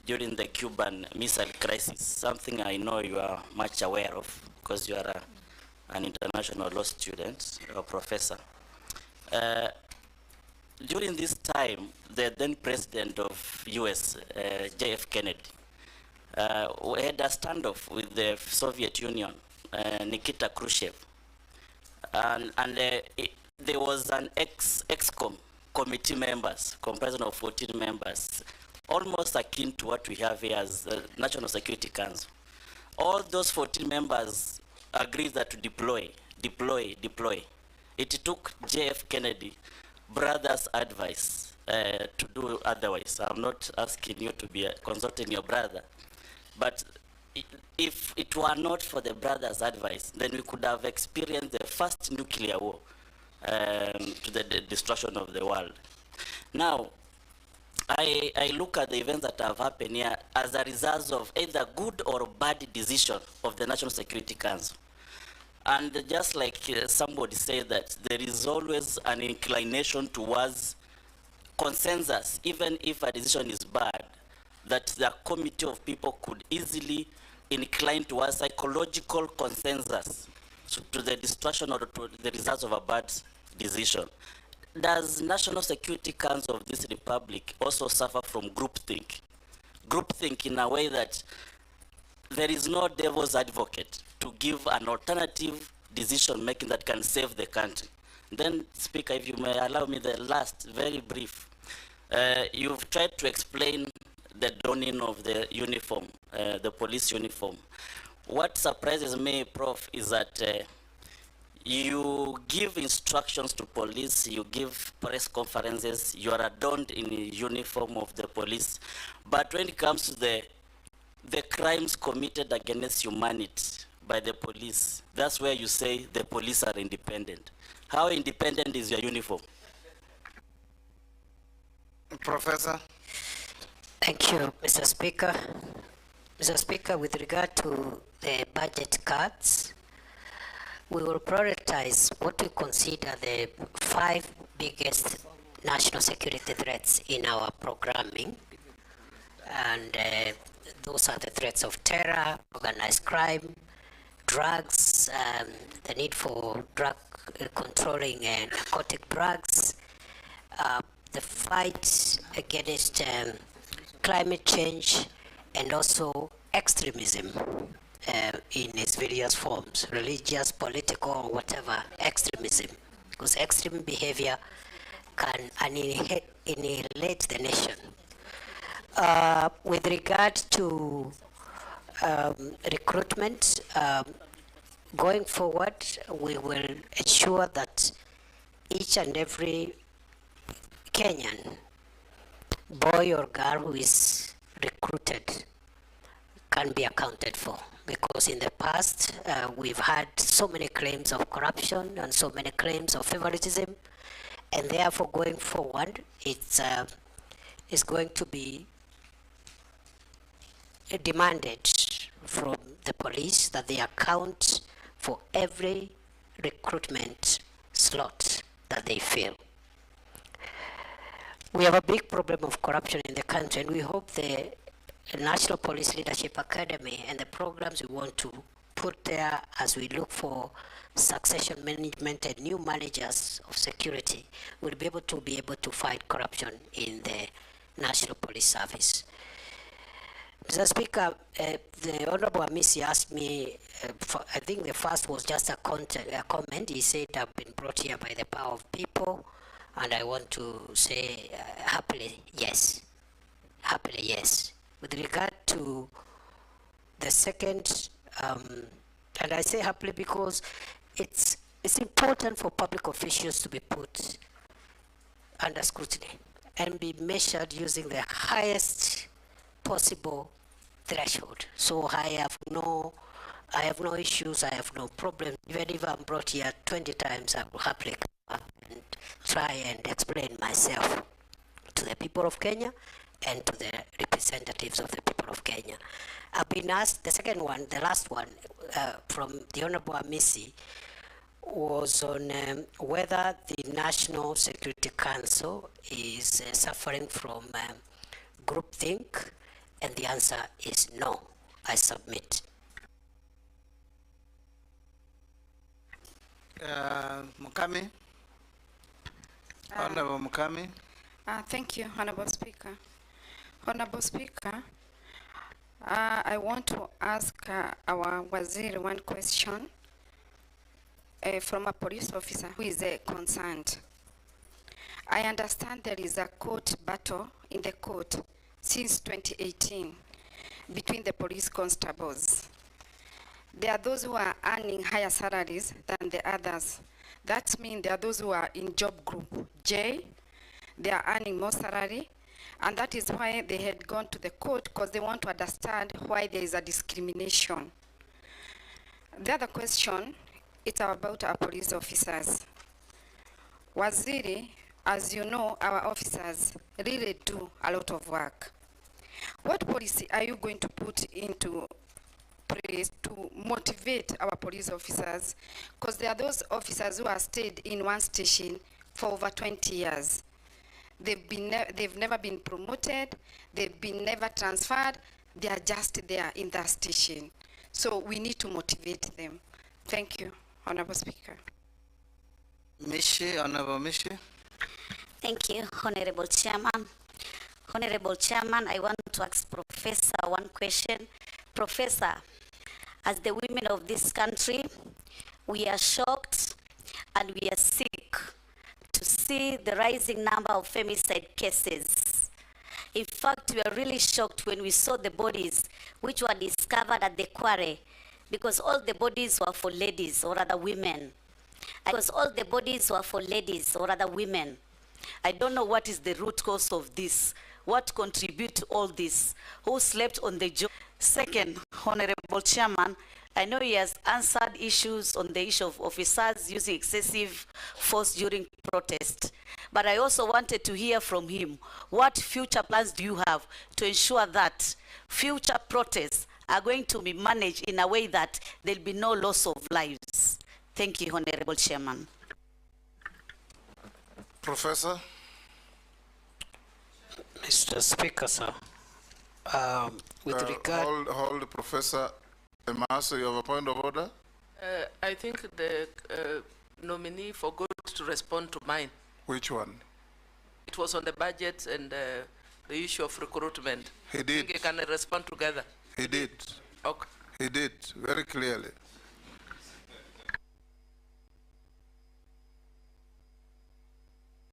Speaker 3: during the Cuban Missile Crisis, something I know you are much aware of because you are an international law student or professor. During this time, the then president of US, J.F. Kennedy, had a standoff with the Soviet Union, Nikita Khrushchev. And there was an ex-com committee members, comprising of 14 members, almost akin to what we have here as the National Security Council. All those 14 members agreed that to deploy. It took J.F. Kennedy brother's advice to do otherwise. I'm not asking you to be consulting your brother, but if it were not for the brother's advice, then we could have experienced the first nuclear war to the destruction of the world. Now, I look at the events that have happened here as a result of either good or bad decision of the National Security Council. And just like somebody said that there is always an inclination towards consensus, even if a decision is bad, that the committee of people could easily incline towards psychological consensus to the destruction or to the results of a bad decision. Does National Security Council of this republic also suffer from groupthink? Groupthink in a way that there is no devil's advocate to give an alternative decision making that can save the country. Then, Speaker, if you may allow me the last, very brief. You've tried to explain the donning of the uniform, the police uniform. What surprises me, Prof, is that you give instructions to police, you give press conferences, you are adorned in the uniform of the police, but when it comes to the crimes committed against humanity by the police, that's where you say the police are independent. How independent is your uniform?
Speaker 7: Professor.
Speaker 1: Thank you, Mr. Speaker. Mr. Speaker, with regard to the budget cuts, we will prioritize what we consider the 5 biggest national security threats in our programming. And those are the threats of terror, organized crime, drugs, the need for drug controlling and narcotic drugs, the fight against climate change, and also extremism in its various forms, religious, political, or whatever extremism, because extreme behavior can annihilate the nation. With regard to recruitment, going forward, we will ensure that each and every Kenyan, boy or girl who is recruited, can be accounted for. Because in the past, we've had so many claims of corruption and so many claims of favoritism, and therefore going forward, it's going to be demanded from the police that they account for every recruitment slot that they fill. We have a big problem of corruption in the country, and we hope the National Police Leadership Academy and the programs we want to put there as we look for succession management and new managers of security will be able to fight corruption in the National Police Service. Mr. Speaker, the Honorable Amisi asked me, I think the first was just a comment. He said, I've been brought here by the power of people, and I want to say happily, yes. Happily, yes. With regard to the second, and I say happily because it's important for public officials to be put under scrutiny and be measured using the highest possible threshold. So I have no issues, I have no problem. Even if I'm brought here 20 times, I will happily come up and try and explain myself to the people of Kenya and to the representatives of the people of Kenya. I've been asked, the second one, the last one, from the Honorable Amisi, was on whether the National Security Council is suffering from groupthink, and the answer is no. I submit.
Speaker 7: Mukami. Honorable Mukami.
Speaker 10: Thank you, Honorable Speaker. Honorable Speaker, I want to ask our Waziri one question from a police officer who is concerned. I understand there is a court battle in the court since 2018 between the police constables. There are those who are earning higher salaries than the others. That means there are those who are in job group J, they are earning more salary, and that is why they had gone to the court, because they want to understand why there is a discrimination. The other question, it's about our police officers. Waziri, as you know, our officers really do a lot of work. What policy are you going to put into place to motivate our police officers? Because there are those officers who have stayed in one station for over 20 years. They've never been promoted, they've been never transferred, they are just there in that station. So we need to motivate them. Thank you, Honorable Speaker.
Speaker 7: Mishi, Honorable Mishi.
Speaker 11: Thank you, Honorable Chairman. Honorable Chairman, I want to ask Professor one question. Professor, as the women of this country, we are shocked and we are sick to see the rising number of femicide cases. In fact, we are really shocked when we saw the bodies which were discovered at the quarry, because all the bodies were for ladies or other women. Because all the bodies were for ladies or other women. I don't know what is the root cause of this. What contribute to all this? Who slept on the job? Second, Honorable Chairman, I know he has answered issues on the issue of officers using excessive force during protest. But I also wanted to hear from him, what future plans do you have to ensure that future protests are going to be managed in a way that there'll be no loss of lives? Thank you, Honorable Chairman.
Speaker 12: Professor.
Speaker 1: Mr. Speaker, sir, with regard...
Speaker 12: Hold, Professor. Master, you have a point of order?
Speaker 13: I think the nominee forgot to respond to mine.
Speaker 12: Which one?
Speaker 13: It was on the budget and the issue of recruitment.
Speaker 12: He did.
Speaker 13: I think he can respond together.
Speaker 12: He did.
Speaker 13: Okay.
Speaker 12: He did, very clearly.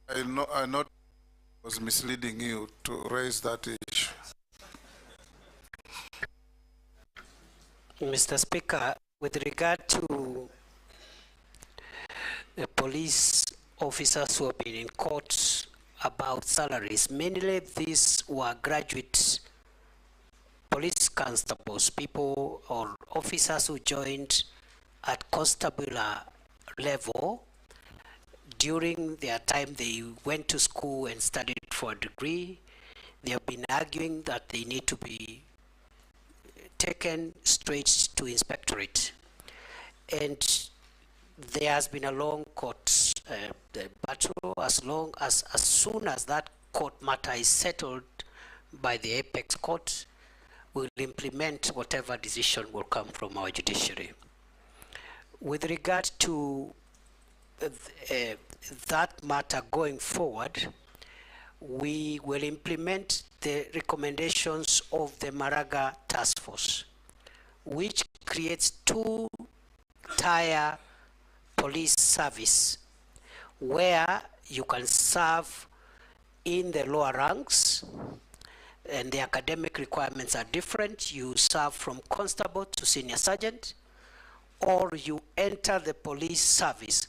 Speaker 12: I know I was misleading you to raise that issue.
Speaker 4: Mr. Speaker, with regard to the police officers who have been in court about salaries, mainly these were graduate police constables, people or officers who joined at constabulary level. During their time, they went to school and studied for a degree. They have been arguing that they need to be taken straight to inspectorate. And there has been a long court battle. As soon as that court matter is settled by the apex court, we'll implement whatever decision will come from our judiciary. With regard to that matter going forward, we will implement the recommendations of the Maraga Task Force, which creates two-tier police service where you can serve in the lower ranks and the academic requirements are different. You serve from constable to senior sergeant, or you enter the police service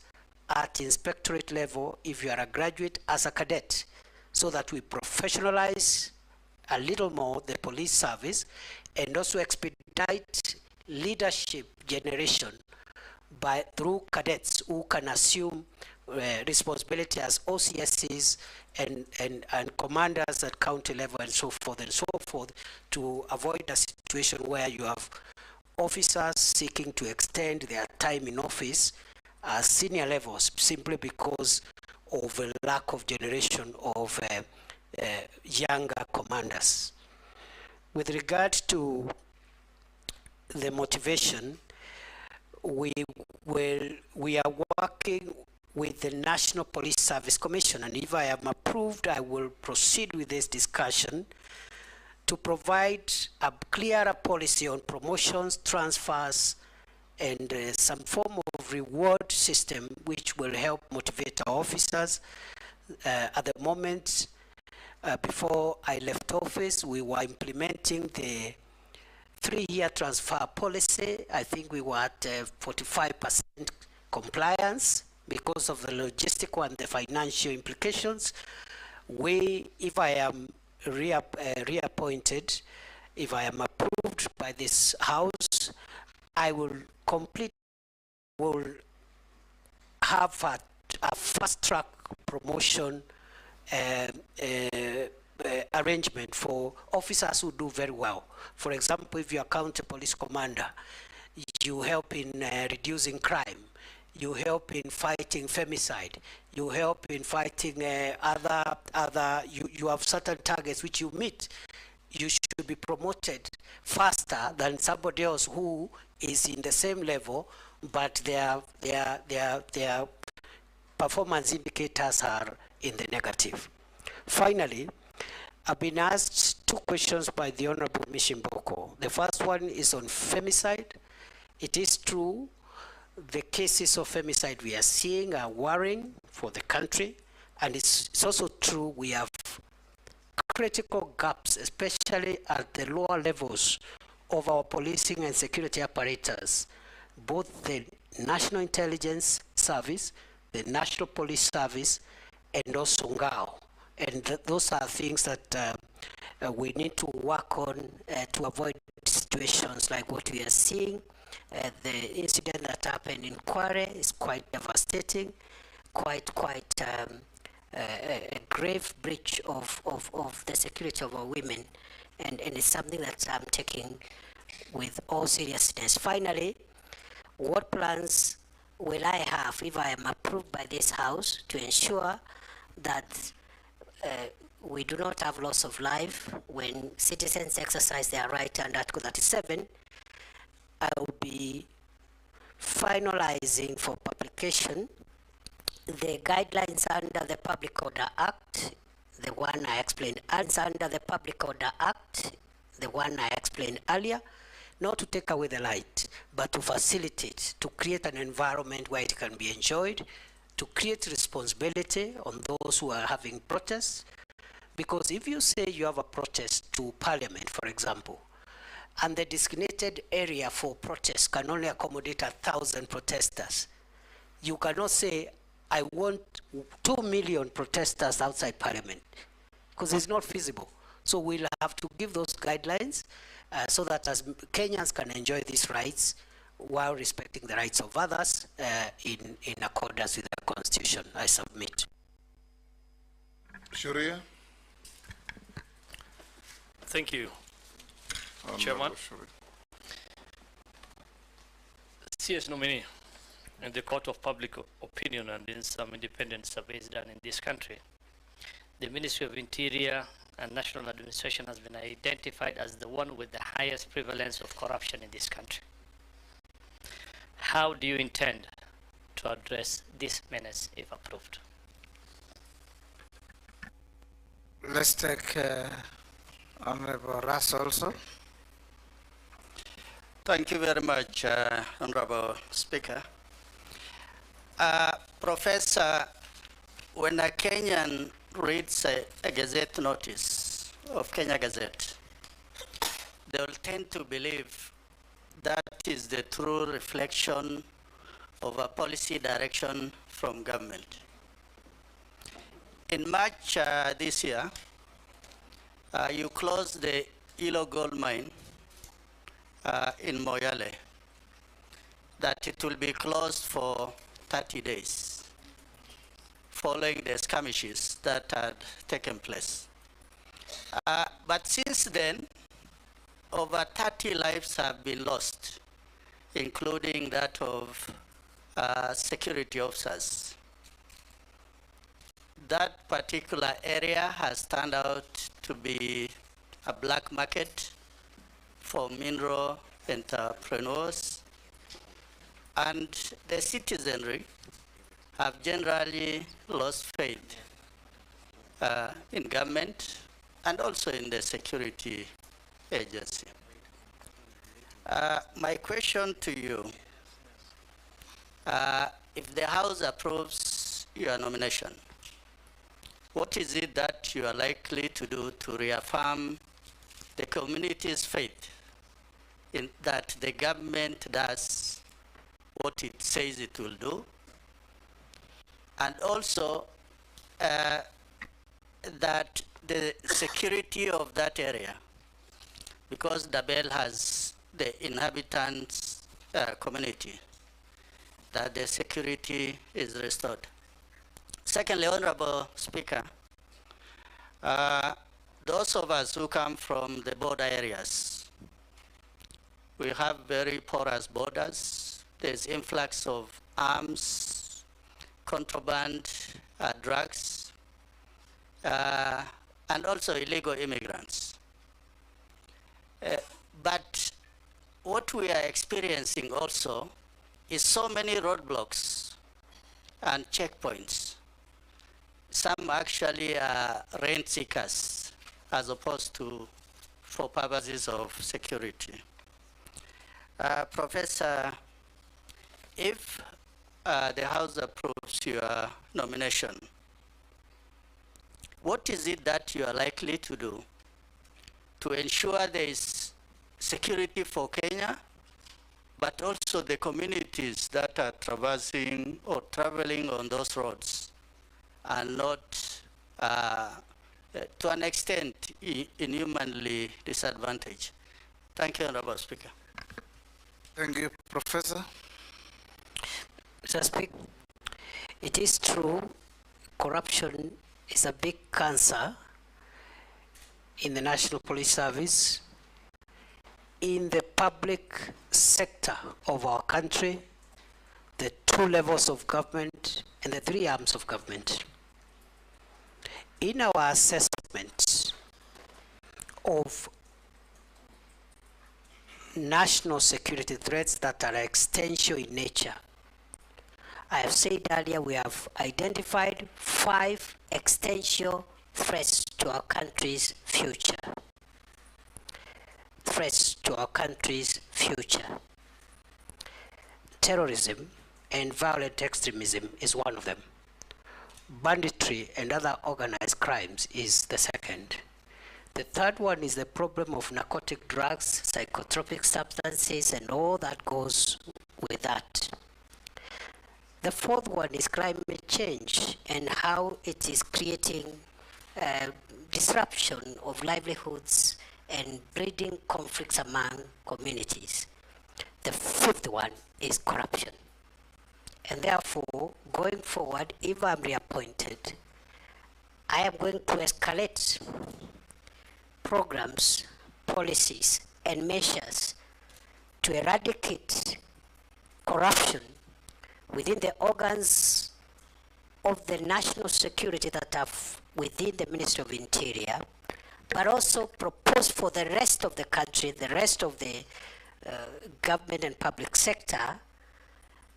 Speaker 4: at inspectorate level if you are a graduate as a cadet, so that we professionalize a little more the police service and also expedite leadership generation through cadets who can assume responsibility as OCSs and commanders at county level and so forth, to avoid a situation where you have officers seeking to extend their time in office at senior levels simply because of a lack of generation of younger commanders. With regard to the motivation, we are working with the National Police Service Commission, and if I am approved, I will proceed with this discussion to provide a clearer policy on promotions, transfers, and some form of reward system which will help motivate our officers. At the moment, before I left office, we were implementing the 3-year transfer policy. I think we were at 45% compliance because of the logistical and the financial implications. If I am reappointed, if I am approved by this House, I will have a fast-track promotion arrangement for officers who do very well. For example, if you are county police commander, you help in reducing crime, you help in fighting femicide, you help in fighting you have certain targets which you meet. You should be promoted faster than somebody else who is in the same level, but their performance indicators are in the negative. Finally, I've been asked 2 questions by the Honorable Mishimboko. The first one is on femicide. It is true, the cases of femicide we are seeing are worrying for the country, and it's also true we have critical gaps, especially at the lower levels of our policing and security apparatus, both the National Intelligence Service, the National Police Service, and also Ngao. And those are things that we need to work on to avoid situations like what we are seeing. The incident that happened in Kware is quite devastating, quite a grave breach of the security of our women, and it's something that I'm taking with all seriousness. Finally, what plans will I have if I am approved by this House to ensure that we do not have loss of life when citizens exercise their right under Article 37? I will be finalizing for publication the guidelines under the Public Order Act, the one I explained, under the Public Order Act, the one I explained
Speaker 5: explained earlier, not to take away the light, but to facilitate, to create an environment where it can be enjoyed, to create responsibility on those who are having protests. Because if you say you have a protest to Parliament, for example, and the designated area for protest can only accommodate 1,000 protesters, you cannot say, I want 2 million protesters outside Parliament, because it's not feasible. So we'll have to give those guidelines so that as Kenyans can enjoy these rights while respecting the rights of others in accordance with the Constitution. I submit.
Speaker 12: Sharia?
Speaker 14: Thank you, Chairman. CS nominee, in the court of public opinion and in some independent surveys done in this country, the Ministry of Interior and National Administration has been identified as the one with the highest prevalence of corruption in this country. How do you intend to address this menace if approved?
Speaker 7: Let's take Honorable Russ also.
Speaker 4: Thank you very much, Honorable Speaker. Professor, when a Kenyan reads a Gazette notice of Kenya Gazette, they will tend to believe that is the true reflection of a policy direction from government. In March this year, you closed the Ilo gold mine in Moyale, that it will be closed for 30 days following the skirmishes that had taken place. But since then, over 30 lives have been lost, including that of security officers. That particular area has turned out to be a black market for mineral entrepreneurs, and the citizenry have generally lost faith in government and also in the security agency. My question to you, if the House approves your nomination, what is it that you are likely to do to reaffirm the community's faith in that the government does what it says it will do, and also that the security of that area, because Dabel has the inhabitants community, that the security is restored. Secondly, Honorable Speaker, those of us who come from the border areas, we have very porous borders. There's influx of arms, contraband, drugs, and also illegal immigrants. But what we are experiencing also is so many roadblocks and checkpoints. Some actually are rent seekers as opposed to for purposes of security. Professor, if the House approves your nomination, what is it that you are likely to do to ensure there is security for Kenya, but also the communities that are traversing or traveling on those roads are not, to an extent, inhumanly disadvantaged? Thank you, Honorable Speaker.
Speaker 7: Thank you, Professor.
Speaker 5: Mr. Speaker, it is true corruption is a big cancer in the National Police Service, in the public sector of our country, the 2 levels of government, and the 3 arms of government. In our assessment of national security threats that are existential in nature, I have said earlier we have identified 5 existential threats to our country's future.
Speaker 1: threats to our country's future. Terrorism and violent extremism is one of them. Banditry and other organized crimes is the second. The third one is the problem of narcotic drugs, psychotropic substances, and all that goes with that. The fourth one is climate change and how it is creating disruption of livelihoods and breeding conflicts among communities. The fifth one is corruption. And therefore, going forward, if I'm reappointed, I am going to escalate programs, policies, and measures to eradicate corruption within the organs of the national security that are within the Ministry of Interior, but also propose for the rest of the country, the rest of the government and public sector,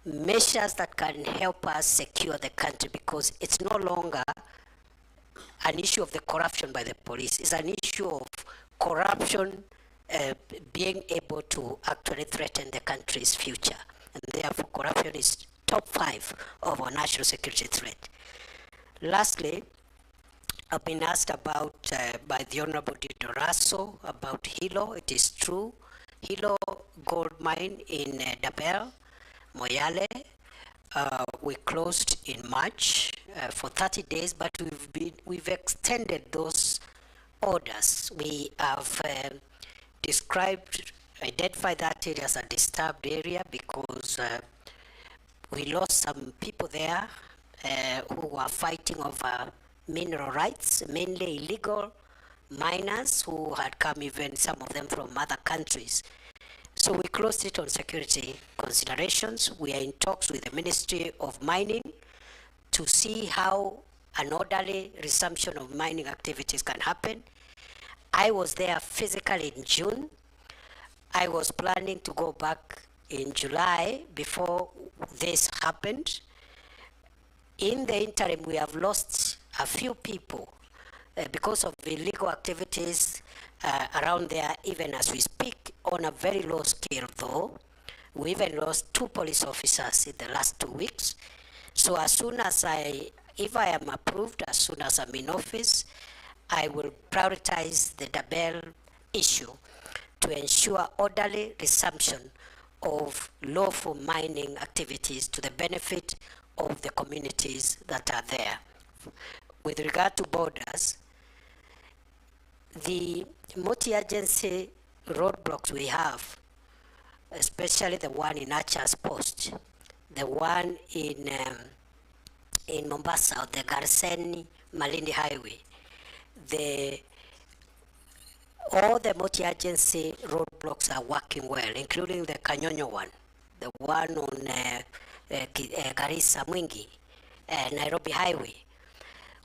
Speaker 1: measures that can help us secure the country, because it's no longer an issue of the corruption by the police. It's an issue of corruption being able to actually threaten the country's future. And therefore, corruption is top 5 of our national security threat. Lastly, I've been asked about by the Honorable Didoraso about Hilo. It is true. Hilo gold mine in Dabel, Moyale, we closed in March for 30 days, but we've extended those orders. We have identified that area as a disturbed area because we lost some people there who were fighting over mineral rights, mainly illegal miners who had come, even some of them from other countries. So we closed it on security considerations. We are in talks with the Ministry of Mining to see how an orderly resumption of mining activities can happen. I was there physically in June. I was planning to go back in July before this happened. In the interim, we have lost a few people because of illegal activities around there, even as we speak, on a very low scale though. We even lost 2 police officers in the last 2 weeks. So as soon as if I am approved, as soon as I'm in office, I will prioritize the Dabel issue to ensure orderly resumption of lawful mining activities to the benefit of the communities that are there. With regard to borders, the multi-agency roadblocks we have, especially the one in Archer's Post, the one in Mombasa, the Garseni-Malindi Highway, all the multi-agency roadblocks are working well, including the Kanyonyo one, the one on Garissa Mwingi, Nairobi Highway.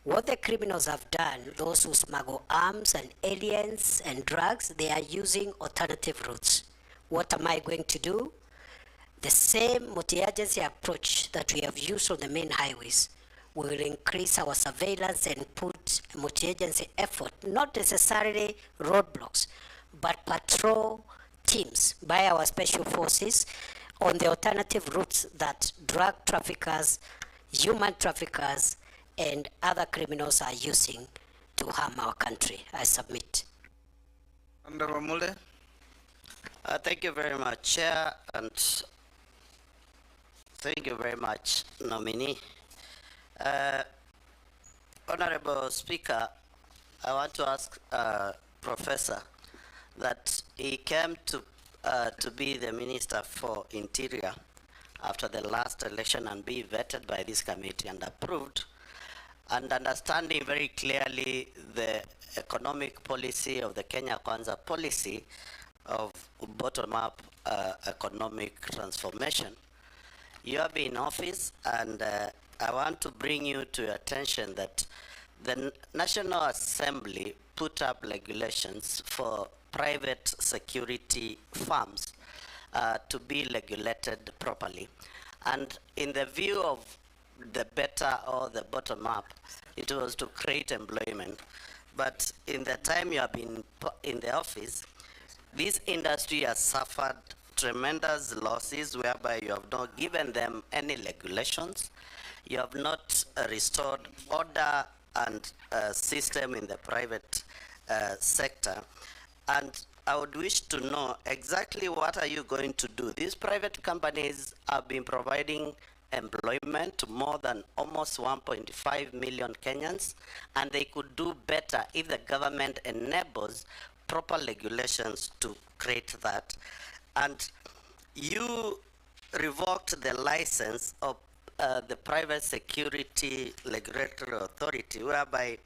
Speaker 1: What the criminals have done, those who smuggle arms and aliens and drugs, they are using alternative routes. What am I going to do? The same multi-agency approach that we have used on the main highways. We will increase our surveillance and put multi-agency effort, not necessarily roadblocks, but patrol teams by our special forces on the alternative routes that drug traffickers, human traffickers, and other criminals are using to harm our country. I submit.
Speaker 7: Honorable Mulde.
Speaker 4: Thank you very much, Chair, and thank you very much, nominee. Honorable Speaker, I want to ask Professor that he came to be the Minister for Interior after the last election and be vetted by this committee and approved, and understanding very clearly the economic policy of the Kenya Kwanza policy of bottom-up economic transformation. You have been in office, and I want to bring you to your attention that the National Assembly put up regulations for private security firms to be regulated properly. And in the view of the better or the bottom up, it was to create employment. But in the time you have been in the office,
Speaker 3: this industry has suffered tremendous losses whereby you have not given them any regulations. You have not restored order and system in the private sector. And I would wish to know exactly what are you going to do. These private companies have been providing employment to more than almost 1.5 million Kenyans, and they could do better if the government enables proper regulations to create that. And you revoked the license of the Private Security Regulatory Authority, whereby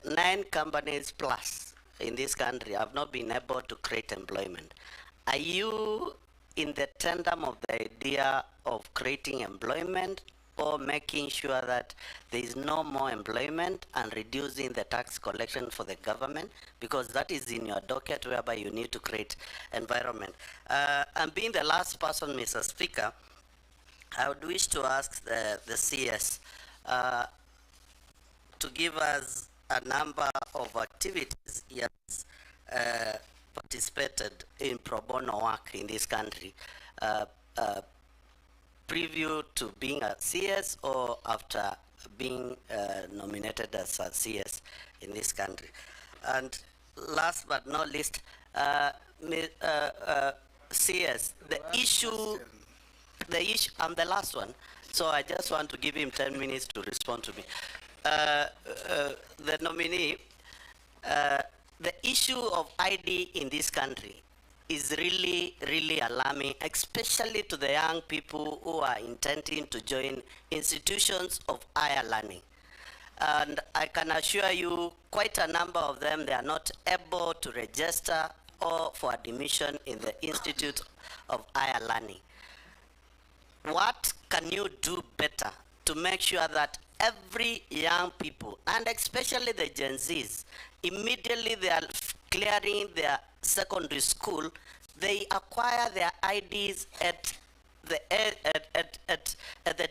Speaker 3: 9 companies plus in this country have not been able to create employment. Are you in the tandem of the idea of creating employment, or making sure that there is no more employment and reducing the tax collection for the government? Because that is in your docket, whereby you need to create environment. And being the last person, Mr. Speaker, I would wish to ask the CS to give us a number of activities he has participated in pro bono work in this country, preview to being a CS or after being nominated as a CS in this country. And last but not least, CS, the issue, I'm the last one, so I just want to give him 10 minutes to respond to me. The nominee, the issue of ID in this country is really, really alarming, especially to the young people who are intending to join institutions of higher learning. And I can assure you, quite a number of them, they are not able to register or for admission in the Institute of Higher Learning. What can you do better to make sure that every young people, and especially the Gen Zs, immediately they are clearing their secondary school, they acquire their IDs at the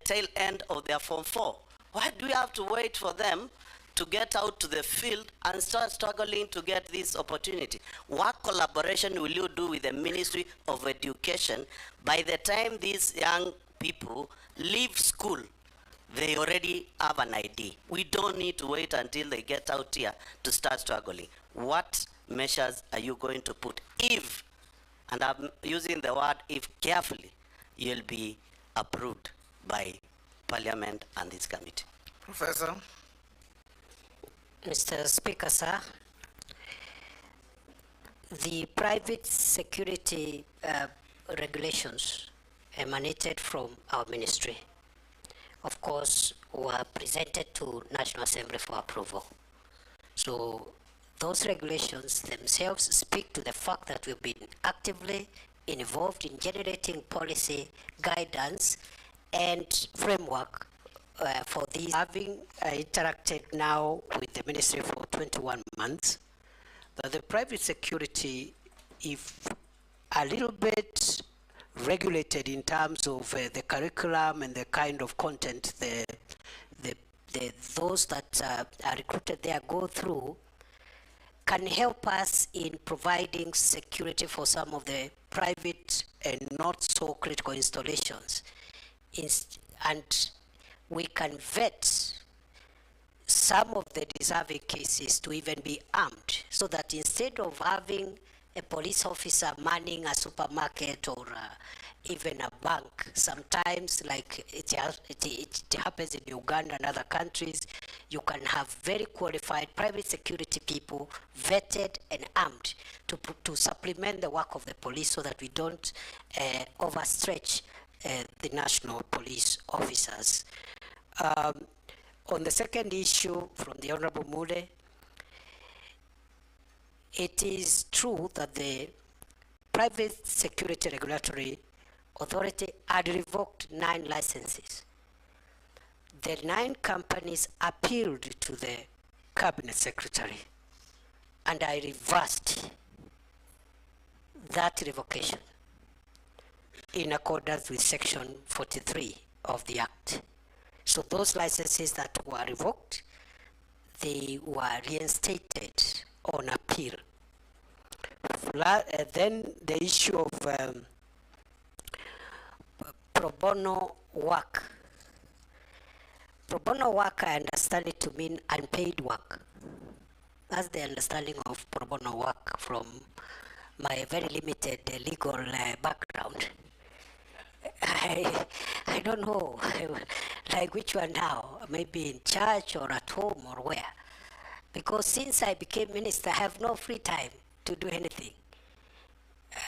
Speaker 3: tail end of their Form 4? Why do we have to wait for them to get out to the field and start struggling to get this opportunity? What collaboration will you do with the Ministry of Education? By the time these young people leave school, they already have an ID. We don't need to wait until they get out here to start struggling. What measures are you going to put if, and I'm using the word if carefully, you'll be approved by Parliament and this committee?
Speaker 7: Professor.
Speaker 1: Mr. Speaker, sir, the private security regulations emanated from our ministry, of course, were presented to National Assembly for approval. So those regulations themselves speak to the fact that we've been actively involved in generating policy guidance and framework for these. Having interacted now with the ministry for 21 months, that the private security, if a little bit regulated in terms of the curriculum and the kind of content those that are recruited there go through, can help us in providing security for some of the private and not so critical installations. And we can vet some of the deserving cases to even be armed, so that instead of having a police officer manning a supermarket or even a bank, sometimes like it happens in Uganda and other countries, you can have very qualified private security people vetted and armed to supplement the work of the police, so that we don't overstretch the national police officers. On the second issue from the Honorable Mule, it is true that the Private Security Regulatory Authority had revoked 9 licenses. The 9 companies appealed to the Cabinet Secretary, and I reversed that revocation in accordance with Section 43 of the Act. So those licenses that were revoked, they were reinstated on appeal.
Speaker 5: Then the issue of pro bono work. Pro bono work, I understand it to mean unpaid work. That's the understanding of pro bono work from my very limited legal background. I don't know, like which one now, maybe in church or at home or where. Because since I became minister, I have no free time to do anything.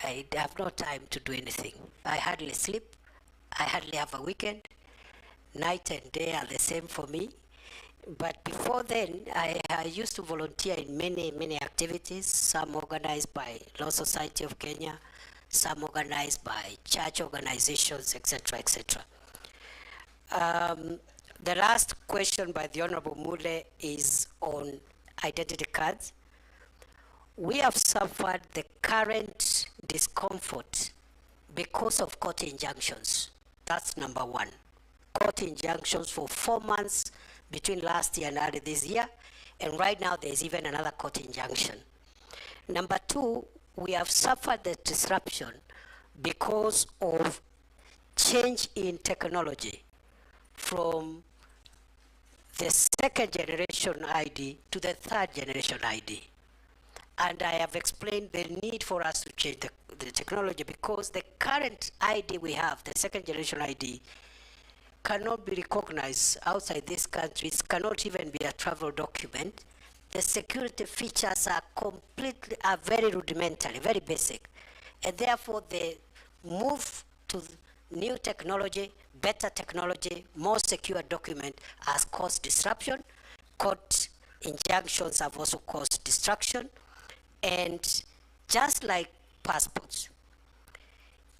Speaker 5: I have no time to do anything. I hardly sleep. I hardly have a weekend. Night and day are the same for me. But before then, I used to volunteer in many activities, some organized by Law Society of Kenya, some organized by church organizations, etc., etc. The last question by the Honorable Mule is on identity cards. We have suffered the current discomfort because of court injunctions. That's number one. Court injunctions for 4 months between last year and early this year, and right now there's even another court injunction. Number two, we have suffered the disruption because of change in technology from the second generation ID to the third generation ID. And I have explained the need for us to change the technology because the current ID we have, the second generation ID, cannot be recognized outside this country. It cannot even be a travel document. The security features are very rudimentary, very basic. And therefore the move to new technology, better technology, more secure document has caused disruption. Court injunctions have also caused destruction. And just like passports,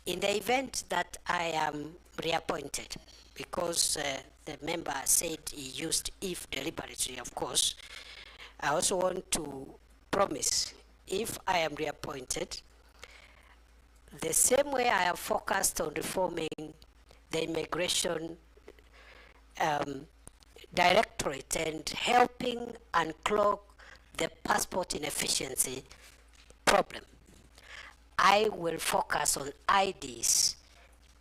Speaker 5: in the event that I am reappointed, because the member said he used if deliberately, of course, I also want to promise, if I am reappointed, the same way I have focused on reforming the immigration directorate and helping unclog the passport inefficiency problem, I will focus on IDs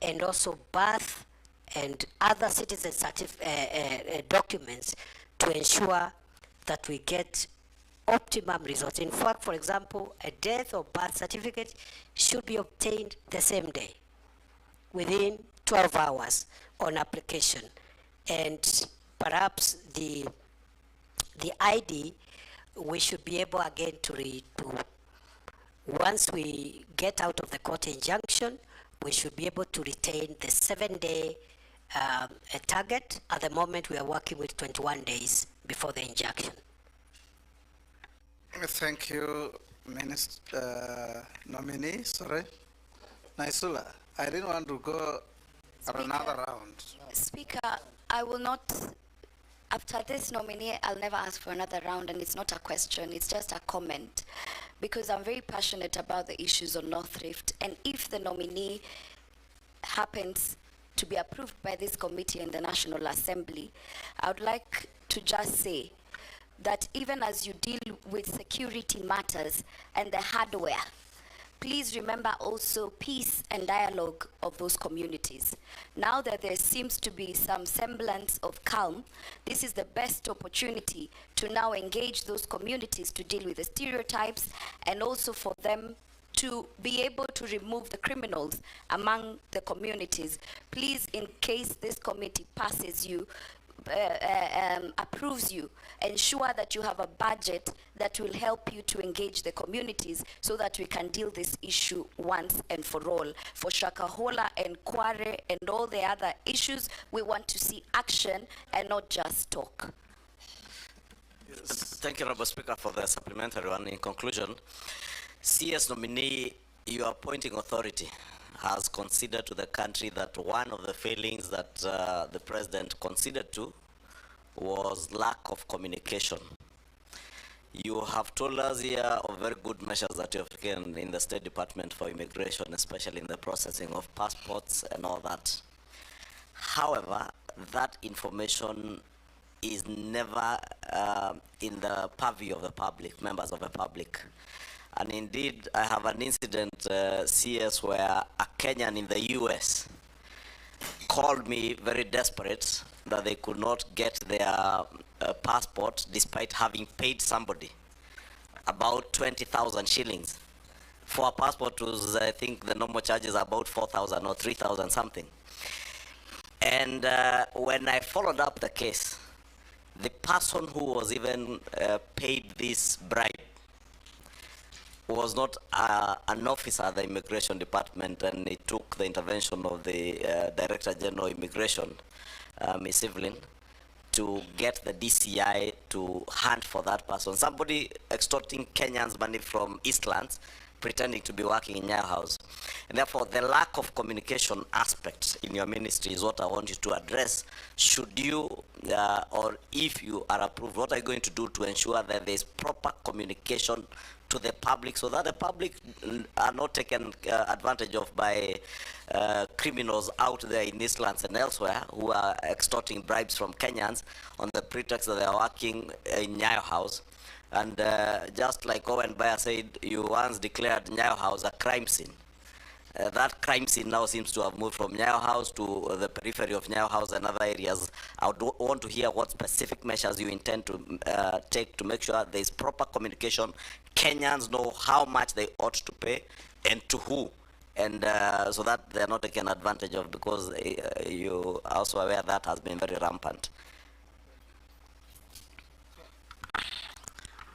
Speaker 5: and also birth and other citizen documents to ensure that we get optimum results. In fact, for example, a death or birth certificate should be obtained the same day, within 12 hours on application. And perhaps the ID, we should be able again to once we get out of the court injunction, we should be able to retain the 7-day target. At the moment, we are working with 21 days before the injunction.
Speaker 7: Thank you, Minister nominee. Sorry, Naisula. I didn't want to go another round.
Speaker 15: Speaker, I will not. After this nominee, I'll never ask for another round, and it's not a question, it's just a comment, because I'm very passionate about the issues on North Rift, and if the nominee happens to be approved by this committee in the National Assembly, I would like to just say that even as you deal with security matters and the hardware, please remember also peace and dialogue of those communities. Now that there seems to be some semblance of calm, this is the best opportunity to now engage those communities to deal with the stereotypes and also for them to be able to remove the criminals among the communities. Please, in case this committee passes you, approves you, ensure that you have a budget that will help you to engage the communities so that we can deal this issue once and for all. For Shakahola and Kware and all the other issues, we want to see action and not just talk.
Speaker 3: Yes. Thank you, Honourable Speaker, for the supplementary one. In conclusion, CS nominee, your appointing authority has considered to the country that one of the failings that the president considered to was lack of communication. You have told us here of very good measures that you have taken in the State Department for Immigration, especially in the processing of passports and all that. However, that information is never in the purview of the public, members of the public.
Speaker 16: And indeed, I have an incident, CS, where a Kenyan in the US called me very desperate that they could not get their passport despite having paid somebody about 20,000 shillings. For a passport was, I think the normal charges are about 4,000 or 3,000 something. And when I followed up the case, the person who was even paid this bribe was not an officer at the immigration department, and it took the intervention of the Director General of Immigration, Ms. Evelyn, to get the DCI to hunt for that person. Somebody extorting Kenyans money from Eastlands, pretending to be working in Nyayo House. And therefore, the lack of communication aspect in your ministry is what I want you to address. Should you, or if you are approved, what are you going to do to ensure that there is proper communication to the public so that the public are not taken advantage of by criminals out there in Eastlands and elsewhere who are extorting bribes from Kenyans on the pretext that they are working in Nyayo House. And just like Owen Bayer said, you once declared Nyayo House a crime scene. That crime scene now seems to have moved from Nyayo House to the periphery of Nyayo House and other areas. I would want to hear what specific measures you intend to take to make sure there is proper communication. Kenyans know how much they ought to pay and to who, and so that they are not taken advantage of, because you are also aware that has been very rampant.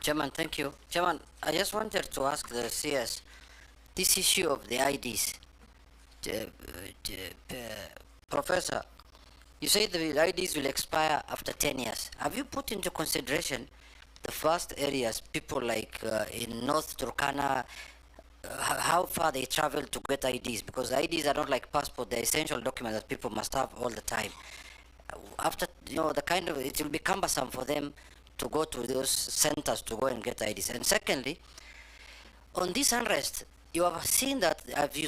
Speaker 1: Chairman, thank you. Chairman, I just wanted to ask the CS, this issue of the IDs. Professor, you say the IDs will expire after 10 years. Have you put into consideration the first areas, people like in North Turkana, how far they travel to get IDs? Because IDs are not like passport, they're essential documents that people must have all the time. After, you know, it will be cumbersome for them to go to those centers to go and get IDs. And secondly, on this unrest, you have seen that, as you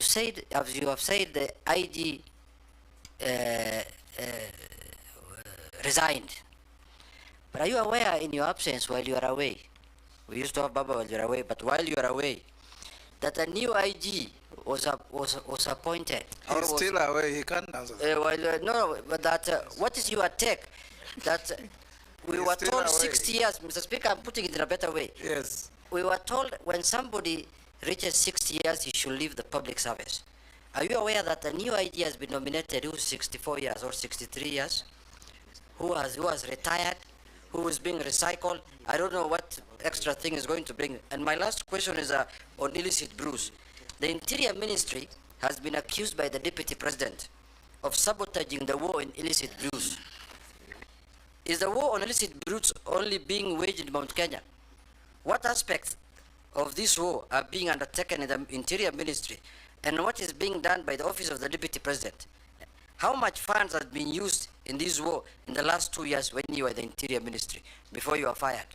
Speaker 1: have said, the IG resigned. But are you aware in your absence while you are away? We used to have Baba while you are away, but while you are away, that a new IG was appointed.
Speaker 7: He's still away, he can't answer that.
Speaker 1: No, but that, what is your take? That we were told
Speaker 7: away.
Speaker 1: 60 years, Mr. Speaker, I'm putting it in a better way.
Speaker 7: Yes.
Speaker 1: We were told when somebody reaches 60 years, he should leave the public service. Are you aware that a new ID has been nominated who is 64 years or 63 years, who has retired, who is being recycled? I don't know what extra thing is going to bring. And my last question is on illicit brews. The Interior Ministry has been accused by the Deputy President of sabotaging the war in illicit brews. Is the war on illicit brews only being waged in Mount Kenya? What aspects of this war are being undertaken in the Interior Ministry, and what is being done by the Office of the Deputy President? How much funds have been used in this war in the last 2 years when you were the Interior Ministry, before you were fired?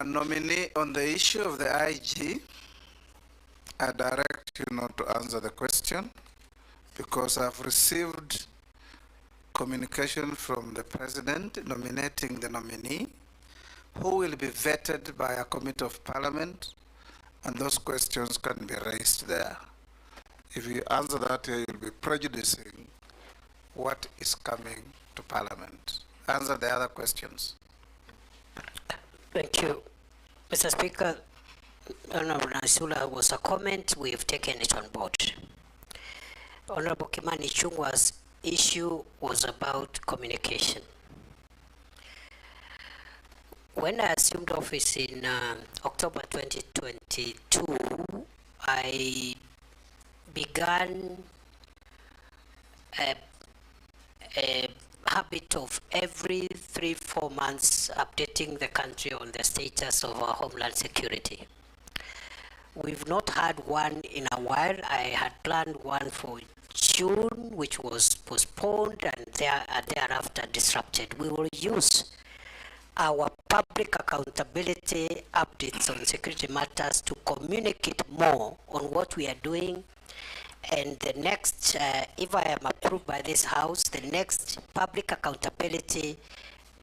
Speaker 7: Nominee, on the issue of the IG, I direct you not to answer the question because I've received communication from the President nominating the nominee, who will be vetted by a committee of Parliament, and those questions can be raised there. If you answer that here, you'll be prejudicing what is coming to Parliament. Answer the other questions.
Speaker 1: Thank you. Mr. Speaker, Honorable Nasula was a comment, we have taken it on board. Honorable Kimani Chungwa's issue was about communication. When I assumed office in October 2022, I began a habit of every 3-4 months updating the country on the status of our homeland security. We've not had one in a while. I had planned one for June, which was postponed and thereafter disrupted. We will use our public accountability updates on security matters to communicate more on what we are doing. And the next, if I am approved by this House, the next public accountability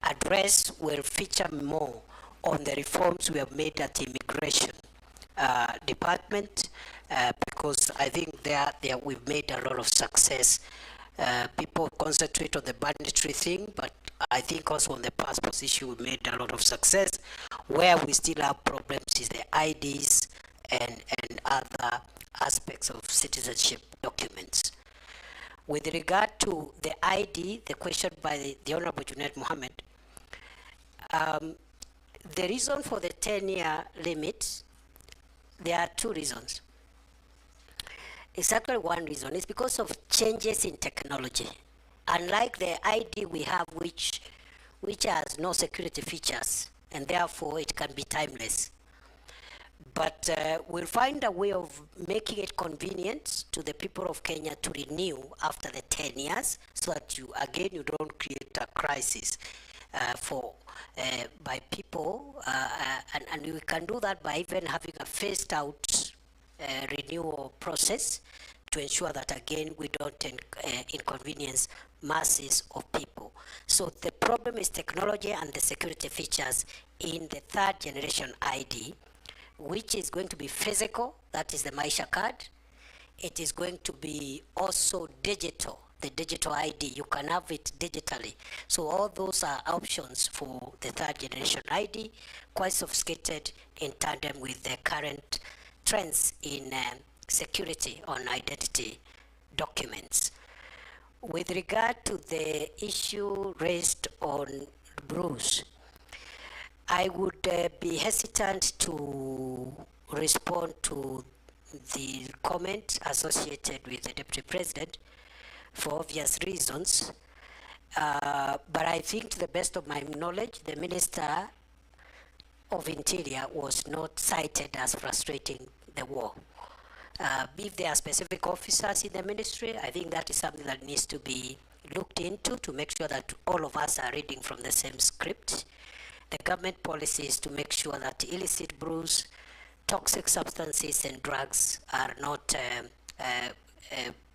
Speaker 1: address will feature more on the reforms we have made at immigration department, because I think there we've made a lot of success. People concentrate on the banditry thing, but I think also on the passport issue we made a lot of success. Where we still have problems is the IDs and other aspects of citizenship documents. With regard to the ID, the question by the Honorable Junaid Mohammed, the reason for the 10-year limit, there are two reasons. It's actually one reason. It's because of changes in technology. Unlike the ID we have, which has no security features, and therefore it can be timeless. But we'll find a way of making it convenient to the people of Kenya to renew after the 10 years, so that you don't create a crisis by people, and we can do that by even having a phased out renewal process to ensure that again we don't inconvenience masses of people. So the problem is technology and the security features in the third generation ID, which is going to be physical, that is the Maisha card. It is going to be also digital, the digital ID. You can have it digitally. So all those are options for the third generation ID, quite sophisticated in tandem with the current trends in security on identity documents. With regard to the issue raised on Bruce, I would be hesitant to respond to the comment associated with the Deputy President for obvious reasons. But I think to the best of my knowledge, the Minister of Interior was not cited as frustrating the war. If there are specific officers in the ministry, I think that is something that needs to be looked into to make sure that all of us are reading from the same script. The government policy is to make sure that illicit brews, toxic substances and drugs are not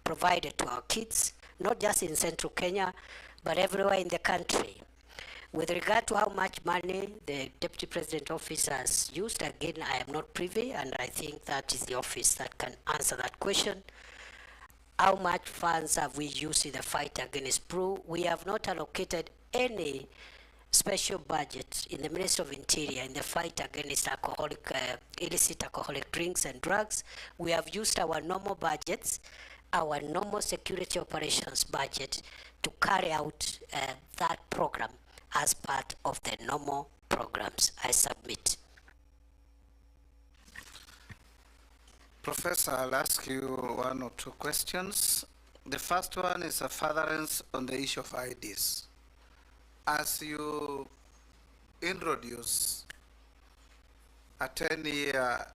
Speaker 1: provided to our kids, not just in central Kenya, but everywhere in the country. With regard to how much money the Deputy President Office has used, again, I am not privy, and I think that is the office that can answer that question. How much funds have we used in the fight against brew? We have not allocated any special budget in the Ministry of Interior in the fight against illicit alcoholic drinks and drugs. We have used our normal budgets, our normal security operations budget to carry out that program as part of the normal programs. I submit.
Speaker 7: Professor, I'll ask you one or two questions. The first one is a furtherance on the issue of IDs. As you introduce a 10-year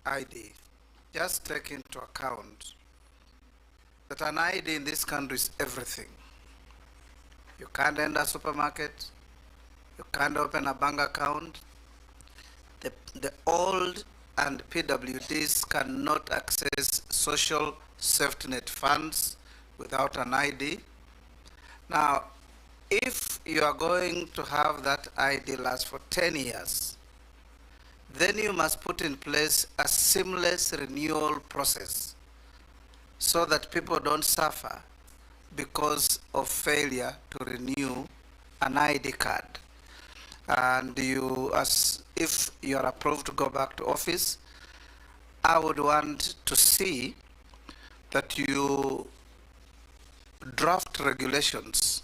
Speaker 7: ID, just take into account that an ID in this country is everything. You can't enter a supermarket, you can't open a bank account. The old and PWDs cannot access social safety net funds without an ID. Now, if you are going to have that ID last for 10 years, then you must put in place a seamless renewal process so that people don't suffer because of failure to renew an ID card. And you, as if you are approved to go back to office, I would want to see that you draft regulations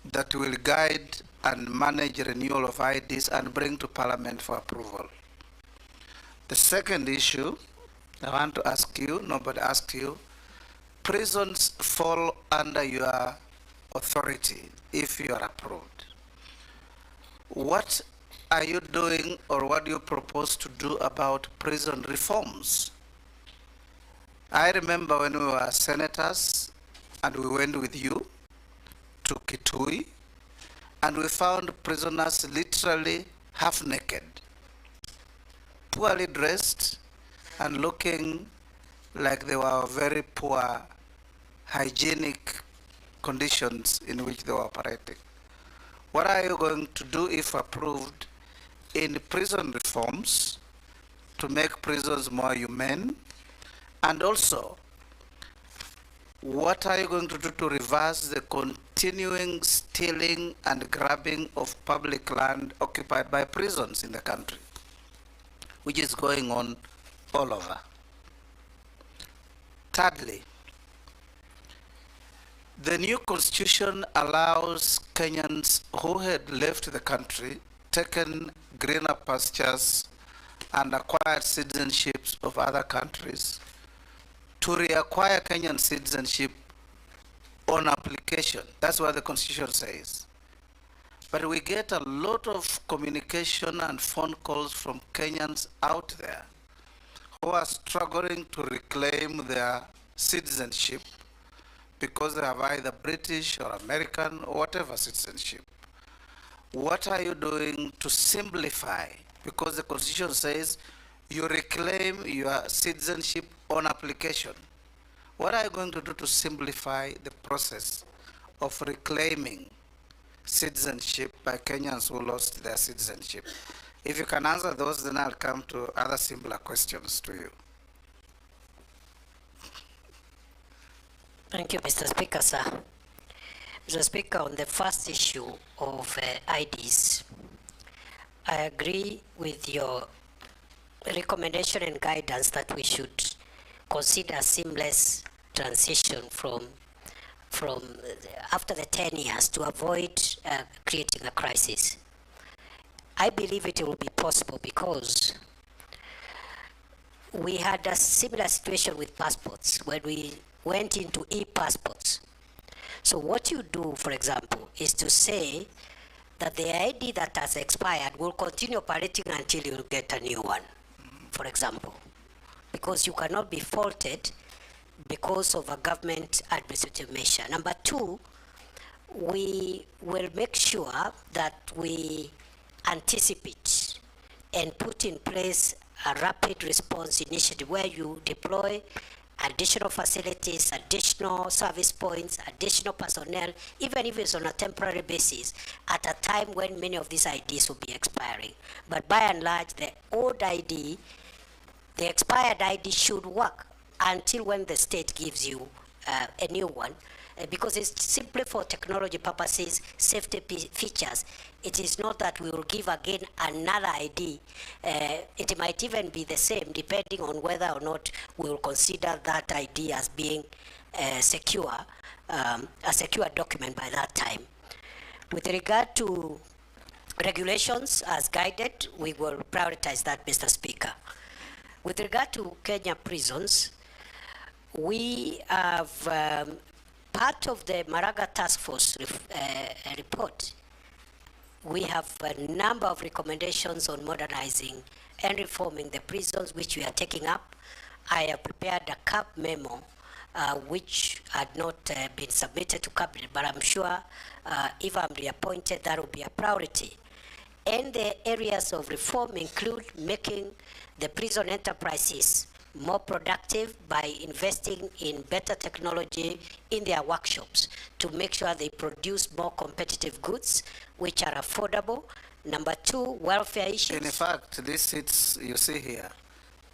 Speaker 7: that will guide and manage renewal of IDs and bring to Parliament for approval. The second issue I want to ask you, nobody asked you, prisons fall under your authority if you are approved. What are you doing or what do you propose to do about prison reforms? I remember when we were senators and we went with you to Kithure and we found prisoners literally half naked, poorly dressed and looking like they were very poor hygienic conditions in which they were operating. What are you going to do if approved in prison reforms to make prisons more humane? And also, what are you going to do to reverse the continuing stealing and grabbing of public land occupied by prisons in the country, which is going on all over? Thirdly, the new constitution allows Kenyans who had left the country, taken greener pastures, and acquired citizenships of other countries to reacquire Kenyan citizenship on application. That's what the constitution says. But we get a lot of communication and phone calls from Kenyans out there who are struggling to reclaim their citizenship because they have either British or American or whatever citizenship. What are you doing to simplify? Because the constitution says you reclaim your citizenship on application. What are you going to do to simplify the process of reclaiming citizenship by Kenyans who lost their citizenship? If you can answer those, then I'll come to other simpler questions to you.
Speaker 1: Thank you, Mr. Speaker, sir. Mr. Speaker, on the first issue of IDs, I agree with your recommendation and guidance that we should consider a seamless transition from after the 10 years to avoid creating a crisis. I believe it will be possible because we had a similar situation with passports when we went into e-passports. So what you do, for example, is to say that the ID that has expired will continue operating until you get a new one, for example, because you cannot be faulted because of a government administrative measure. Number two, we will make sure that we anticipate and put in place a rapid response initiative where you deploy additional facilities, additional service points, additional personnel, even if it's on a temporary basis, at a time when many of these IDs will be expiring. But by and large, the old ID, the expired ID should work until when the state gives you a new one, because it's simply for technology purposes, safety features. It is not that we will give again another ID. It might even be the same depending on whether or not we will consider that ID as being secure, a secure document by that time. With regard to regulations as guided, we will prioritize that, Mr. Speaker. With regard to Kenya prisons, we have part of the Maraga Task Force report. We have a number of recommendations on modernizing and reforming the prisons, which we are taking up. I have prepared a CAB memo, which had not been submitted to Cabinet, but I'm sure if I'm reappointed, that will be a priority. And the areas of reform include making the prison enterprises more productive by investing in better technology in their workshops to make sure they produce more competitive goods which are affordable. Number two, welfare issues.
Speaker 7: In fact, these seats you see here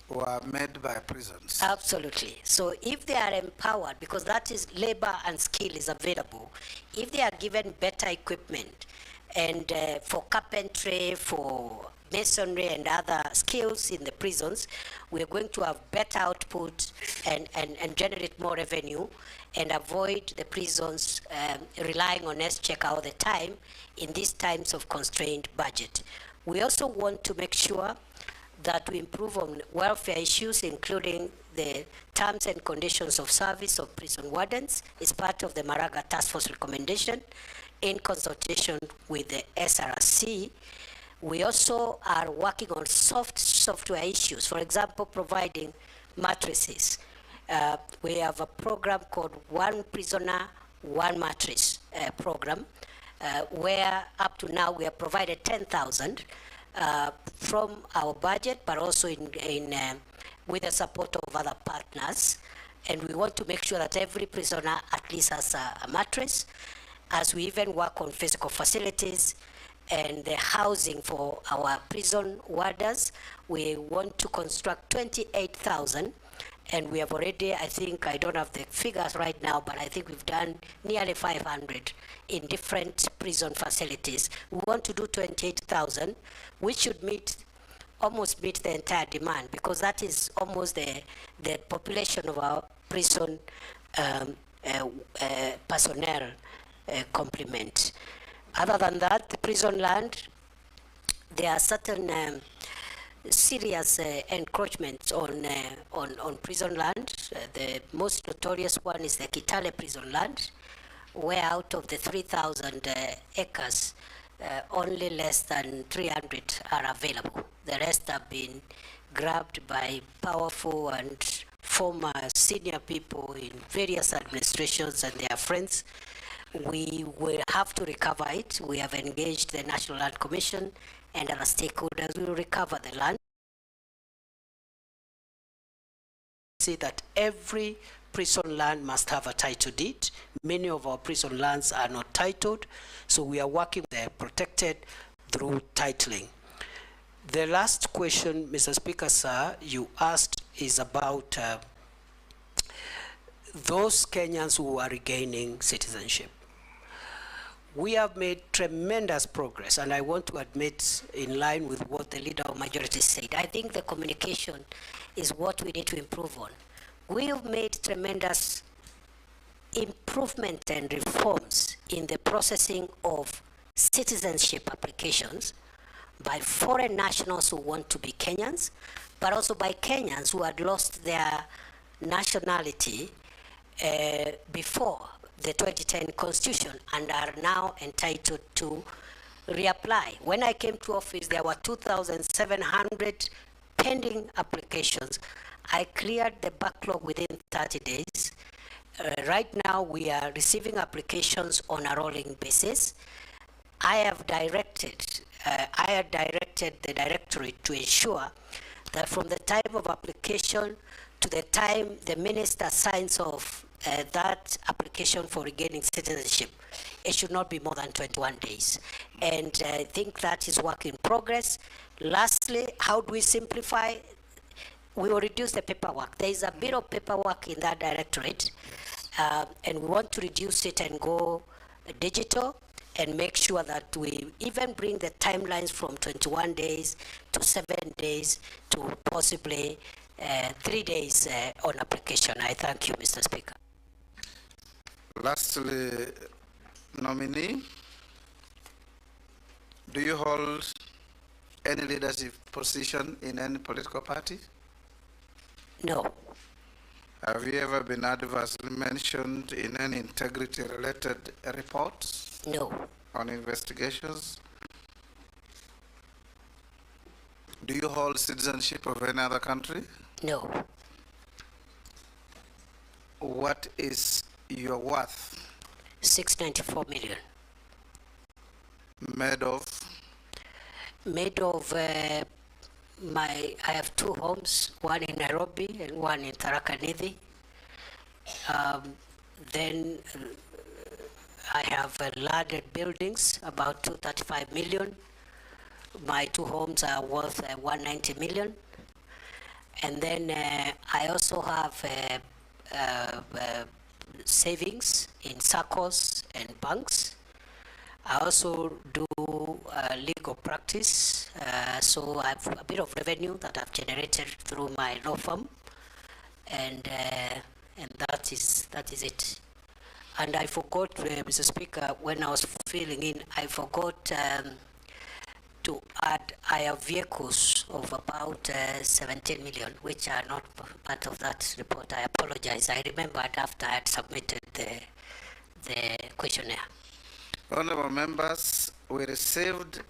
Speaker 7: were made by prisons.
Speaker 1: Absolutely. So if they are empowered, because that is labor and skill is available, if they are given better equipment and for carpentry, for masonry and other skills in the prisons, we are going to have better output and generate more revenue and avoid the prisons relying on S-check all the time in these times of constrained budget. We also want to make sure that we improve on welfare issues, including the terms and conditions of service of prison wardens. It's part of the Maraga Task Force recommendation in consultation with the SRC. We also are working on software issues, for example, providing mattresses. We have a program called One Prisoner, One Mattress program, where up to now we have provided 10,000 from our budget, but also with the support of other partners. And we want to make sure that every prisoner at least has a mattress, as we even work on physical facilities and the housing for our prison warders. We want to construct 28,000, and we have already, I think, I don't have the figures right now, but I think we've done nearly 500 in different prison facilities. We want to do 28,000, which should almost meet the entire demand, because that is almost the population of our prison personnel complement. Other than that, the prison land, there are certain serious encroachments on prison land. The most notorious one is the Kithure prison land, where out of the 3,000 acres, only less than 300 are available. The rest have been grabbed by powerful and former senior people in various administrations and their friends. We will have to recover it. We have engaged the National Land Commission and other stakeholders. We will recover the land. See that every prison land must have a title deed. Many of our prison lands are not titled, so we are working there, protected through titling. The last question, Mr. Speaker, sir, you asked is about those Kenyans who are regaining citizenship. We have made tremendous progress, and I want to admit, in line with what the leader of majority said, I think the communication is what we need to improve on. We have made tremendous improvement and reforms in the processing of citizenship applications by foreign nationals who want to be Kenyans, but also by Kenyans who had lost their nationality before the 2010 Constitution and are now entitled to reapply. When I came to office, there were 2,700 pending applications. I cleared the backlog within 30 days. Right now, we are receiving applications on a rolling basis. I had directed the directorate to ensure that from the time of application to the time the minister signs off that application for regaining citizenship, it should not be more than 21 days. And I think that is work in progress. Lastly, how do we simplify? We will reduce the paperwork. There is a bit of paperwork in that directorate, and we want to reduce it and go digital and make sure that we even bring the timelines from 21 days to 7 days to possibly 3 days on application. I thank you, Mr. Speaker.
Speaker 7: Lastly, nominee, do you hold any leadership position in any political party?
Speaker 1: No.
Speaker 7: Have you ever been adversely mentioned in any integrity-related reports?
Speaker 1: No.
Speaker 7: On investigations? Do you hold citizenship of any other country?
Speaker 1: No.
Speaker 7: What is your worth?
Speaker 1: 694 million.
Speaker 7: Made of?
Speaker 1: Made of I have 2 homes, one in Nairobi and one in Tharaka Nithi. Then I have landed buildings, about 235 million. My 2 homes are worth 190 million. And then I also have savings in SACCOs and banks. I also do legal practice, so I have a bit of revenue that I've generated through my law firm, and that is it. And I forgot, Mr. Speaker, when I was filling in, I forgot to add, I have vehicles of about 17 million, which are not part of that report. I apologize. I remembered after I had submitted the questionnaire.
Speaker 7: Honorable members, we received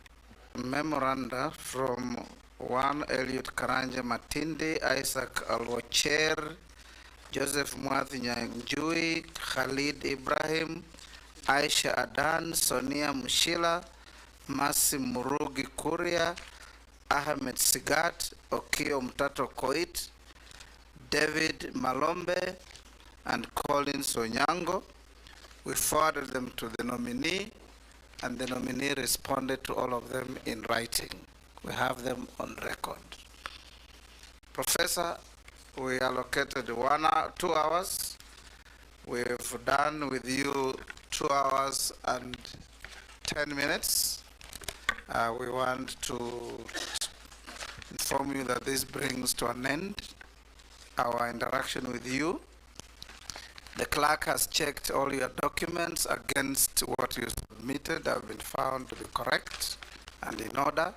Speaker 7: memoranda from one Eliud Karanja Matinde, Isaac Alwacher, Joseph Mwathi Nyanjui, Khalid Ibrahim, Aisha Adan, Sonia Mushila, Masi Murugi Kuria, Ahmed Sigat, Okio Mtato Koit, David Malombe, and Collins Onyango. We forwarded them to the nominee, and the nominee responded to all of them in writing. We have them on record. Professor, we allocated 2 hours. We've done with you 2 hours and 10 minutes. We want to inform you that this brings to an end our interaction with you. The clerk has checked all your documents against what you submitted have been found to be correct and in order.